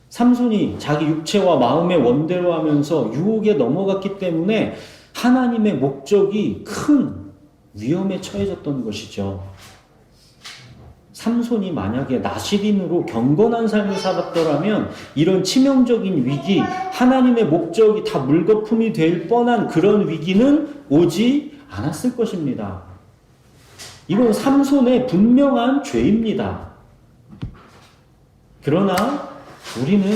삼손이 자기 육체와 마음의 원대로 하면서 유혹에 넘어갔기 때문에 하나님의 목적이 큰 위험에 처해졌던 것이죠. 삼손이 만약에 나시린으로 경건한 삶을 살았더라면 이런 치명적인 위기, 하나님의 목적이 다 물거품이 될 뻔한 그런 위기는 오지 않았을 것입니다. 이건 삼손의 분명한 죄입니다. 그러나 우리는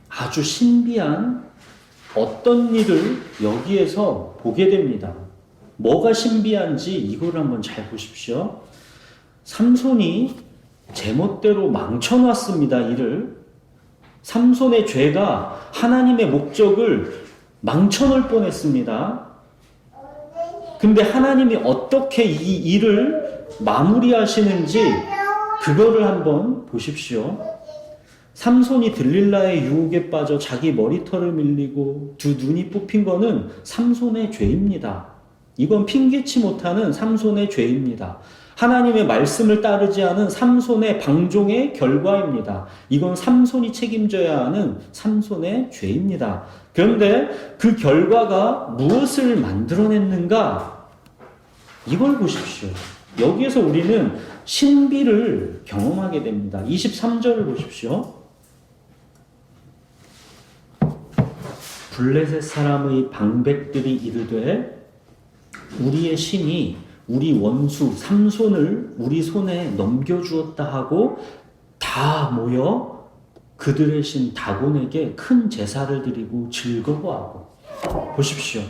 아주 신비한 어떤 일을 여기에서 보게 됩니다. 뭐가 신비한지 이걸 한번 잘 보십시오. 삼손이 제멋대로 망쳐놨습니다. 이를. 삼손의 죄가 하나님의 목적을 망쳐놓을 뻔했습니다. 근데 하나님이 어떻게 이 일을 마무리하시는지 그거를 한번 보십시오. 삼손이 들릴라의 유혹에 빠져 자기 머리털을 밀리고 두 눈이 뽑힌 거는 삼손의 죄입니다. 이건 핑계치 못하는 삼손의 죄입니다. 하나님의 말씀을 따르지 않은 삼손의 방종의 결과입니다. 이건 삼손이 책임져야 하는 삼손의 죄입니다. 그런데 그 결과가 무엇을 만들어냈는가? 이걸 보십시오. 여기에서 우리는 신비를 경험하게 됩니다. 23절을 보십시오. 블레셋 사람의 방백들이 이르되 우리의 신이 우리 원수 삼손을 우리 손에 넘겨주었다 하고 다 모여 그들의 신 다곤에게 큰 제사를 드리고 즐거워하고. 보십시오.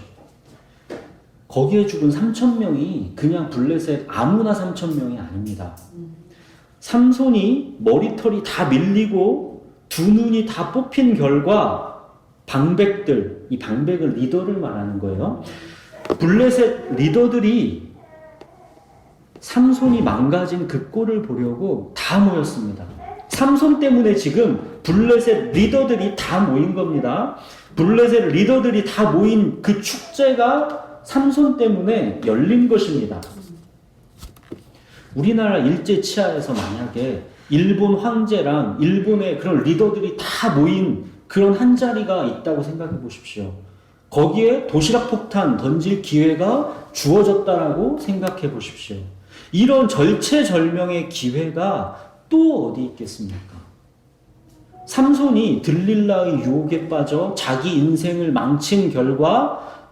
거기에 죽은 3,000명이 그냥 블레셋 아무나 3,000명이 아닙니다. 삼손이 머리털이 다 밀리고 두 눈이 다 뽑힌 결과 방백들, 이 방백은 리더를 말하는 거예요. 블레셋 리더들이 삼손이 망가진 그 꼴을 보려고 다 모였습니다. 삼손 때문에 지금 블레셋 리더들이 다 모인 겁니다. 블레셋 리더들이 다 모인 그 축제가 삼손 때문에 열린 것입니다. 우리나라 일제 치하에서 만약에 일본 황제랑 일본의 그런 리더들이 다 모인 그런 한 자리가 있다고 생각해 보십시오. 거기에 도시락 폭탄 던질 기회가 주어졌다라고 생각해 보십시오. 이런 절체절명의 기회가 또 어디 있겠습니까? 삼손이 들릴라의 유혹에 빠져 자기 인생을 망친 결과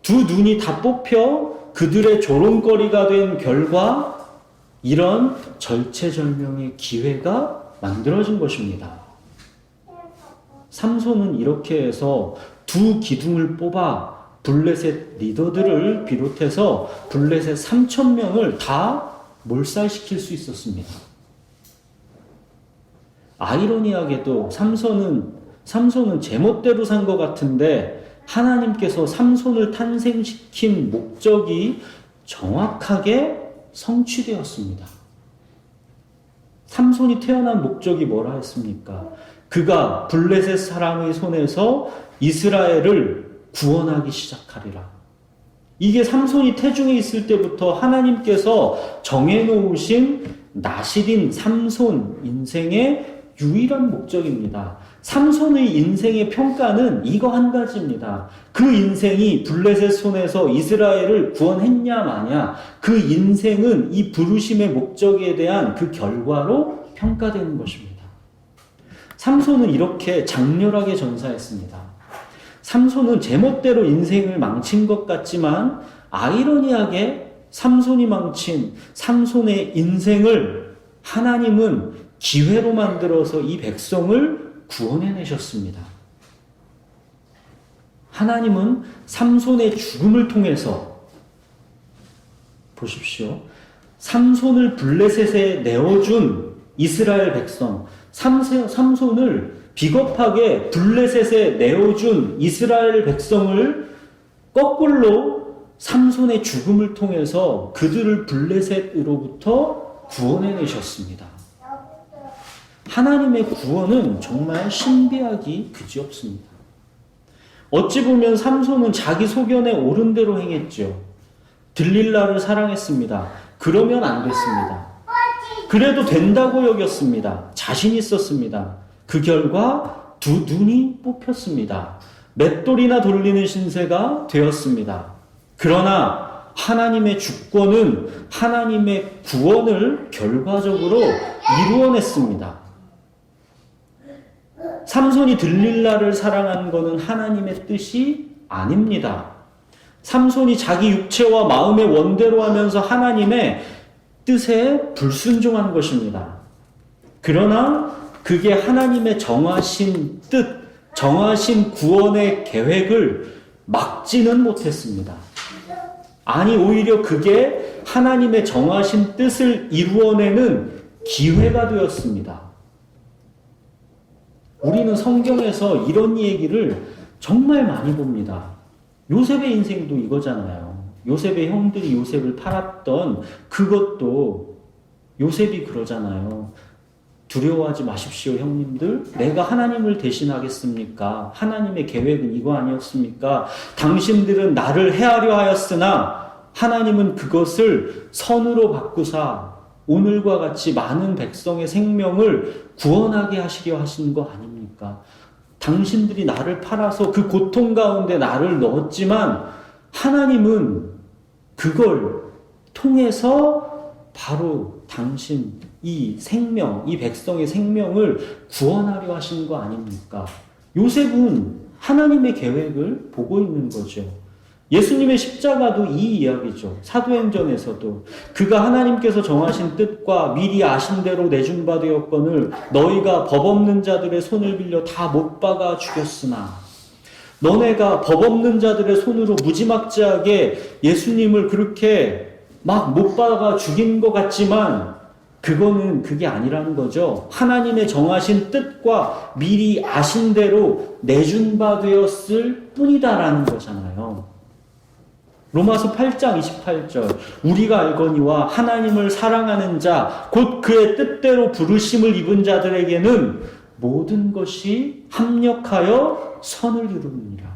두 눈이 다 뽑혀 그들의 조롱거리가 된 결과 이런 절체절명의 기회가 만들어진 것입니다. 삼손은 이렇게 해서 두 기둥을 뽑아 블레셋 리더들을 비롯해서 블레셋 3,000명을 다 몰살시킬 수 있었습니다. 아이러니하게도 삼손은 제멋대로 산 것 같은데 하나님께서 삼손을 탄생시킨 목적이 정확하게 성취되었습니다. 삼손이 태어난 목적이 뭐라 했습니까? 그가 블레셋 사람의 손에서 이스라엘을 구원하기 시작하리라. 이게 삼손이 태중에 있을 때부터 하나님께서 정해놓으신 나시린 삼손 인생의 유일한 목적입니다. 삼손의 인생의 평가는 이거 한 가지입니다. 그 인생이 블레셋 손에서 이스라엘을 구원했냐 마냐, 그 인생은 이 부르심의 목적에 대한 그 결과로 평가되는 것입니다. 삼손은 이렇게 장렬하게 전사했습니다. 삼손은 제멋대로 인생을 망친 것 같지만 아이러니하게 삼손이 망친 삼손의 인생을 하나님은 기회로 만들어서 이 백성을 구원해내셨습니다. 하나님은 삼손의 죽음을 통해서 보십시오. 삼손을 블레셋에 내어준 이스라엘 백성, 삼손을 비겁하게 블레셋에 내어준 이스라엘 백성을 거꾸로 삼손의 죽음을 통해서 그들을 블레셋으로부터 구원해내셨습니다. 하나님의 구원은 정말 신비하기 그지없습니다. 어찌 보면 삼손은 자기 소견에 옳은 대로 행했죠. 들릴라를 사랑했습니다. 그러면 안 됐습니다. 그래도 된다고 여겼습니다. 자신 있었습니다. 그 결과 두 눈이 뽑혔습니다. 맷돌이나 돌리는 신세가 되었습니다. 그러나 하나님의 주권은 하나님의 구원을 결과적으로 이루어냈습니다. 삼손이 들릴라를 사랑한 것은 하나님의 뜻이 아닙니다. 삼손이 자기 육체와 마음의 원대로 하면서 하나님의 뜻에 불순종한 것입니다. 그러나 그게 하나님의 정하신 뜻, 정하신 구원의 계획을 막지는 못했습니다. 아니, 오히려 그게 하나님의 정하신 뜻을 이루어내는 기회가 되었습니다. 우리는 성경에서 이런 얘기를 정말 많이 봅니다. 요셉의 인생도 이거잖아요. 요셉의 형들이 요셉을 팔았던 그것도 요셉이 그러잖아요. 두려워하지 마십시오, 형님들. 내가 하나님을 대신하겠습니까? 하나님의 계획은 이거 아니었습니까? 당신들은 나를 해하려 하였으나 하나님은 그것을 선으로 바꾸사 오늘과 같이 많은 백성의 생명을 구원하게 하시려 하신 거 아닙니까? 당신들이 나를 팔아서 그 고통 가운데 나를 넣었지만 하나님은 그걸 통해서 바로 당신 이 생명, 이 백성의 생명을 구원하려 하신 거 아닙니까? 요셉은 하나님의 계획을 보고 있는 거죠. 예수님의 십자가도 이 이야기죠. 사도행전에서도 그가 하나님께서 정하신 뜻과 미리 아신 대로 내준 바 되었거늘 너희가 법 없는 자들의 손을 빌려 다 못 박아 죽였으나 너네가 법 없는 자들의 손으로 무지막지하게 예수님을 그렇게 막 못 박아 죽인 것 같지만 그게 아니라는 거죠. 하나님의 정하신 뜻과 미리 아신 대로 내준 바 되었을 뿐이다라는 거잖아요. 로마서 8장 28절 우리가 알거니와 하나님을 사랑하는 자 곧 그의 뜻대로 부르심을 입은 자들에게는 모든 것이 합력하여 선을 이루느니라.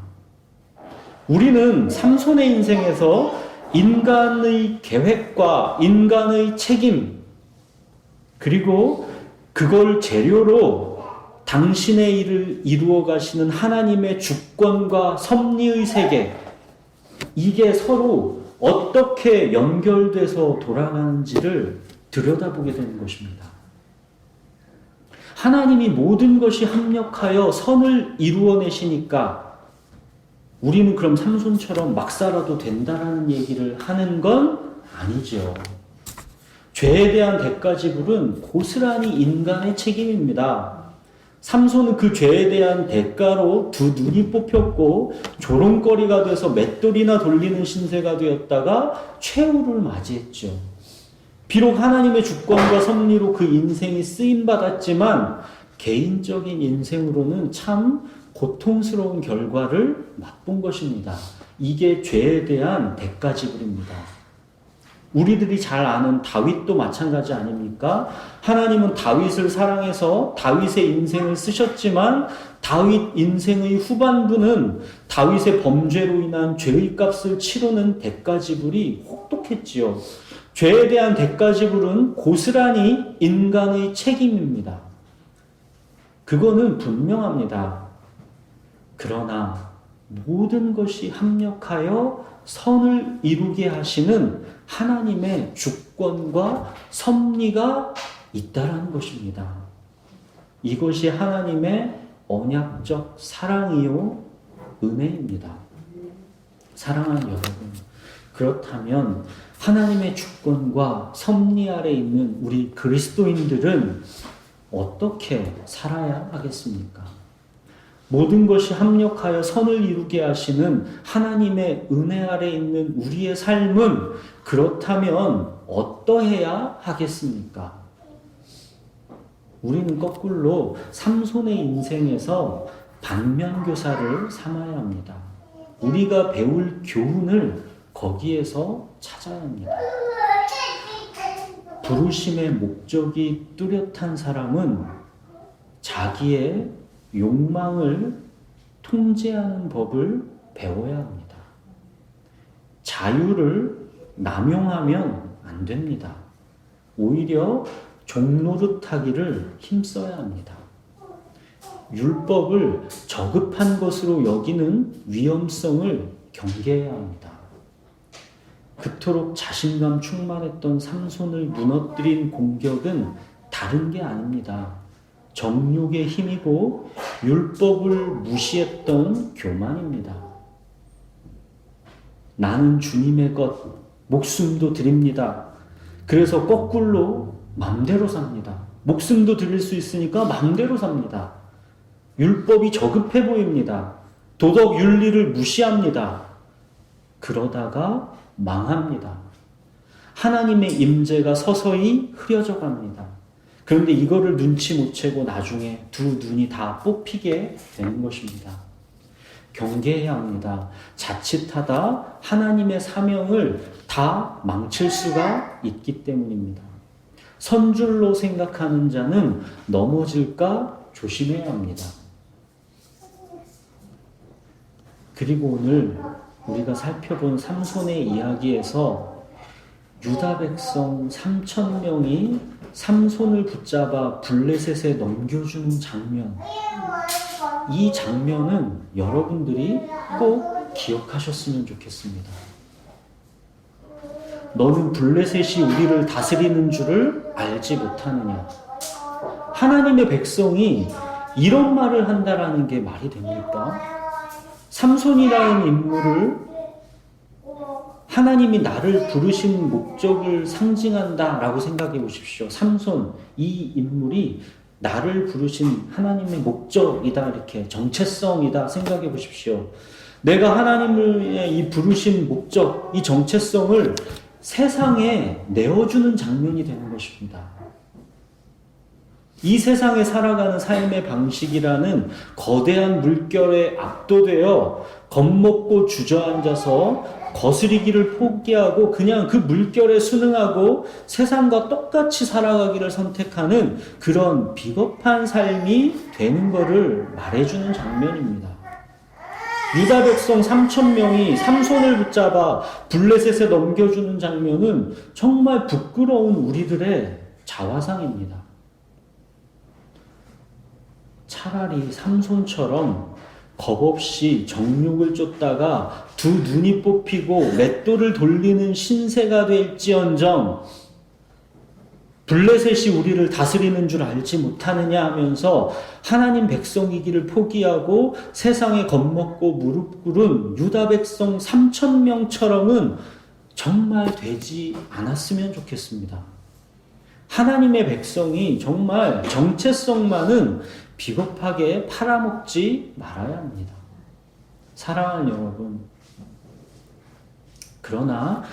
우리는 삼손의 인생에서 인간의 계획과 인간의 책임 그리고 그걸 재료로 당신의 일을 이루어 가시는 하나님의 주권과 섭리의 세계 이게 서로 어떻게 연결돼서 돌아가는지를 들여다보게 되는 것입니다. 하나님이 모든 것이 합력하여 선을 이루어내시니까 우리는 그럼 삼손처럼 막 살아도 된다라는 얘기를 하는 건 아니죠. 죄에 대한 대가 지불은 고스란히 인간의 책임입니다. 삼손은 그 죄에 대한 대가로 두 눈이 뽑혔고 조롱거리가 돼서 맷돌이나 돌리는 신세가 되었다가 최후를 맞이했죠. 비록 하나님의 주권과 섭리로 그 인생이 쓰임받았지만 개인적인 인생으로는 참 고통스러운 결과를 맛본 것입니다. 이게 죄에 대한 대가 지불입니다. 우리들이 잘 아는 다윗도 마찬가지 아닙니까? 하나님은 다윗을 사랑해서 다윗의 인생을 쓰셨지만 다윗 인생의 후반부는 다윗의 범죄로 인한 죄의 값을 치르는 대가 지불이 혹독했지요. 죄에 대한 대가 지불은 고스란히 인간의 책임입니다. 그거는 분명합니다. 그러나 모든 것이 합력하여 선을 이루게 하시는 하나님의 주권과 섭리가 있다라는 것입니다. 이것이 하나님의 언약적 사랑이요 은혜입니다. 사랑하는 여러분, 그렇다면 하나님의 주권과 섭리 아래 있는 우리 그리스도인들은 어떻게 살아야 하겠습니까? 모든 것이 합력하여 선을 이루게 하시는 하나님의 은혜 아래 있는 우리의 삶은 그렇다면 어떠해야 하겠습니까? 우리는 거꾸로 삼손의 인생에서 반면교사를 삼아야 합니다. 우리가 배울 교훈을 거기에서 찾아야 합니다. 부르심의 목적이 뚜렷한 사람은 자기의 욕망을 통제하는 법을 배워야 합니다. 자유를 남용하면 안 됩니다. 오히려 종노릇하기를 힘써야 합니다. 율법을 저급한 것으로 여기는 위험성을 경계해야 합니다. 그토록 자신감 충만했던 삼손을 무너뜨린 공격은 다른 게 아닙니다. 정욕의 힘이고 율법을 무시했던 교만입니다. 나는 주님의 것, 목숨도 드립니다. 그래서 거꾸로 맘대로 삽니다. 목숨도 드릴 수 있으니까 맘대로 삽니다. 율법이 저급해 보입니다. 도덕 윤리를 무시합니다. 그러다가 망합니다. 하나님의 임재가 서서히 흐려져 갑니다. 그런데 이거를 눈치 못 채고 나중에 두 눈이 다 뽑히게 되는 것입니다. 경계해야 합니다. 자칫하다 하나님의 사명을 다 망칠 수가 있기 때문입니다. 선줄로 생각하는 자는 넘어질까 조심해야 합니다. 그리고 오늘 우리가 살펴본 삼손의 이야기에서 유다 백성 3,000명이 삼손을 붙잡아 블레셋에 넘겨주는 장면, 이 장면은 여러분들이 꼭 기억하셨으면 좋겠습니다. 너는 블레셋이 우리를 다스리는 줄을 알지 못하느냐. 하나님의 백성이 이런 말을 한다라는 게 말이 됩니까? 삼손이라는 인물을 하나님이 나를 부르신 목적을 상징한다라고 생각해 보십시오. 삼손, 이 인물이 나를 부르신 하나님의 목적이다, 이렇게 정체성이다 생각해 보십시오. 내가 하나님의 이 부르신 목적, 이 정체성을 세상에 내어주는 장면이 되는 것입니다. 이 세상에 살아가는 삶의 방식이라는 거대한 물결에 압도되어 겁먹고 주저앉아서 거스리기를 포기하고 그냥 그 물결에 순응하고 세상과 똑같이 살아가기를 선택하는 그런 비겁한 삶이 되는 것을 말해주는 장면입니다. 유다 백성 3,000명이 삼손을 붙잡아 블레셋에 넘겨주는 장면은 정말 부끄러운 우리들의 자화상입니다. 차라리 삼손처럼 겁없이 정욕을 쫓다가 두 눈이 뽑히고 맷돌을 돌리는 신세가 될지언정 블레셋이 우리를 다스리는 줄 알지 못하느냐 하면서 하나님 백성이기를 포기하고 세상에 겁먹고 무릎 꿇은 유다 백성 3,000명처럼은 정말 되지 않았으면 좋겠습니다. 하나님의 백성이 정말 정체성만은 비겁하게 팔아먹지 말아야 합니다. 사랑하는 여러분, 그러나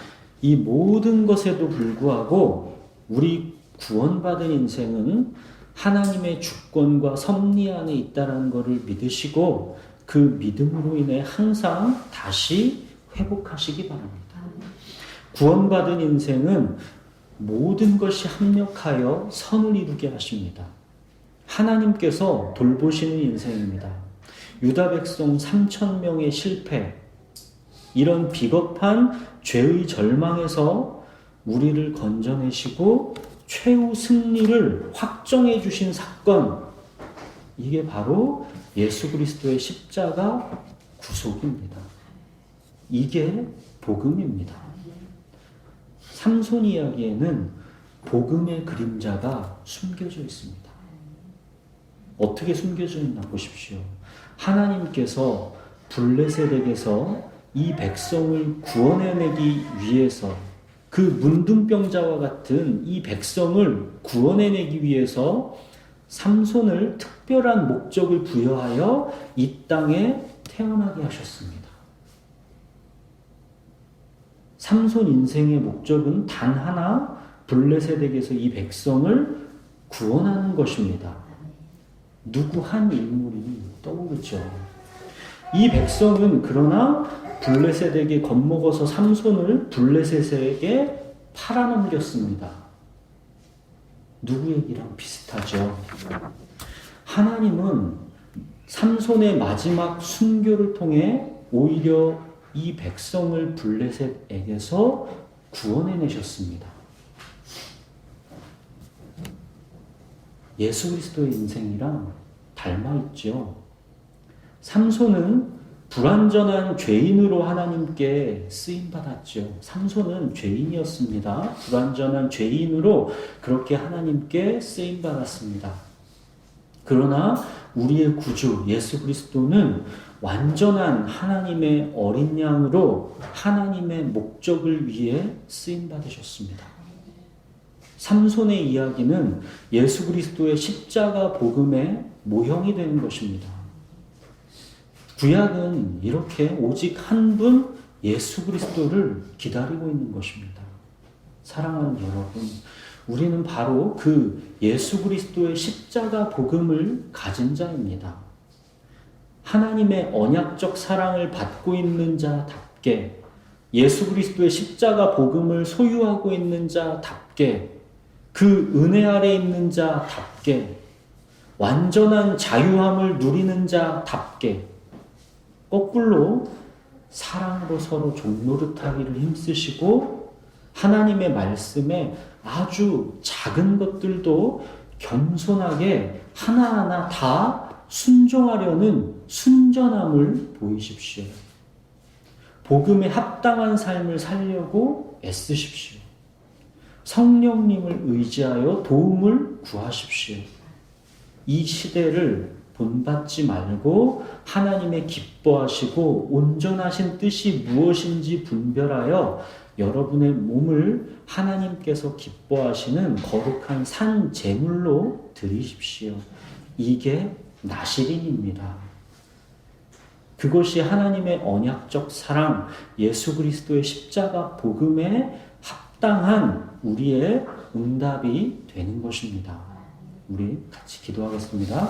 이 모든 것에도 불구하고 우리 구원받은 인생은 하나님의 주권과 섭리 안에 있다는 것을 믿으시고 그 믿음으로 인해 항상 다시 회복하시기 바랍니다. 구원받은 인생은 모든 것이 합력하여 선을 이루게 하십니다. 하나님께서 돌보시는 인생입니다. 유다 백성 3,000명의 실패, 이런 비겁한 죄의 절망에서 우리를 건져내시고 최후 승리를 확정해 주신 사건, 이게 바로 예수 그리스도의 십자가 구속입니다. 이게 복음입니다. 삼손 이야기에는 복음의 그림자가 숨겨져 있습니다. 어떻게 숨겨져 있나 보십시오. 하나님께서 블레셋에게서 이 백성을 구원해내기 위해서 그 문둥병자와 같은 이 백성을 구원해내기 위해서 삼손을 특별한 목적을 부여하여 이 땅에 태어나게 하셨습니다. 삼손 인생의 목적은 단 하나, 블레셋에게서 이 백성을 구원하는 것입니다. 누구 한 인물이 떠오르죠. 이 백성은 그러나 블레셋에게 겁먹어서 삼손을 블레셋에게 팔아넘겼습니다. 누구 얘기랑 비슷하죠. 하나님은 삼손의 마지막 순교를 통해 오히려 이 백성을 블레셋에게서 구원해내셨습니다. 예수 그리스도의 인생이랑 닮아있죠. 삼손은 불완전한 죄인으로 하나님께 쓰임받았죠. 삼손은 죄인이었습니다. 불완전한 죄인으로 그렇게 하나님께 쓰임받았습니다. 그러나 우리의 구주 예수 그리스도는 완전한 하나님의 어린 양으로 하나님의 목적을 위해 쓰임받으셨습니다. 삼손의 이야기는 예수 그리스도의 십자가 복음의 모형이 되는 것입니다. 구약은 이렇게 오직 한 분 예수 그리스도를 기다리고 있는 것입니다. 사랑하는 여러분, 우리는 바로 그 예수 그리스도의 십자가 복음을 가진 자입니다. 하나님의 언약적 사랑을 받고 있는 자답게, 예수 그리스도의 십자가 복음을 소유하고 있는 자답게, 그 은혜 아래 있는 자답게, 완전한 자유함을 누리는 자답게, 거꾸로 사랑으로 서로 종노릇하기를 힘쓰시고 하나님의 말씀에 아주 작은 것들도 겸손하게 하나하나 다 순종하려는 순전함을 보이십시오. 복음에 합당한 삶을 살려고 애쓰십시오. 성령님을 의지하여 도움을 구하십시오. 이 시대를 본받지 말고 하나님의 기뻐하시고 온전하신 뜻이 무엇인지 분별하여 여러분의 몸을 하나님께서 기뻐하시는 거룩한 산 제물로 드리십시오. 이게 나시린입니다. 그것이 하나님의 언약적 사랑, 예수 그리스도의 십자가 복음에 합당한 우리의 응답이 되는 것입니다. 우리 같이 기도하겠습니다.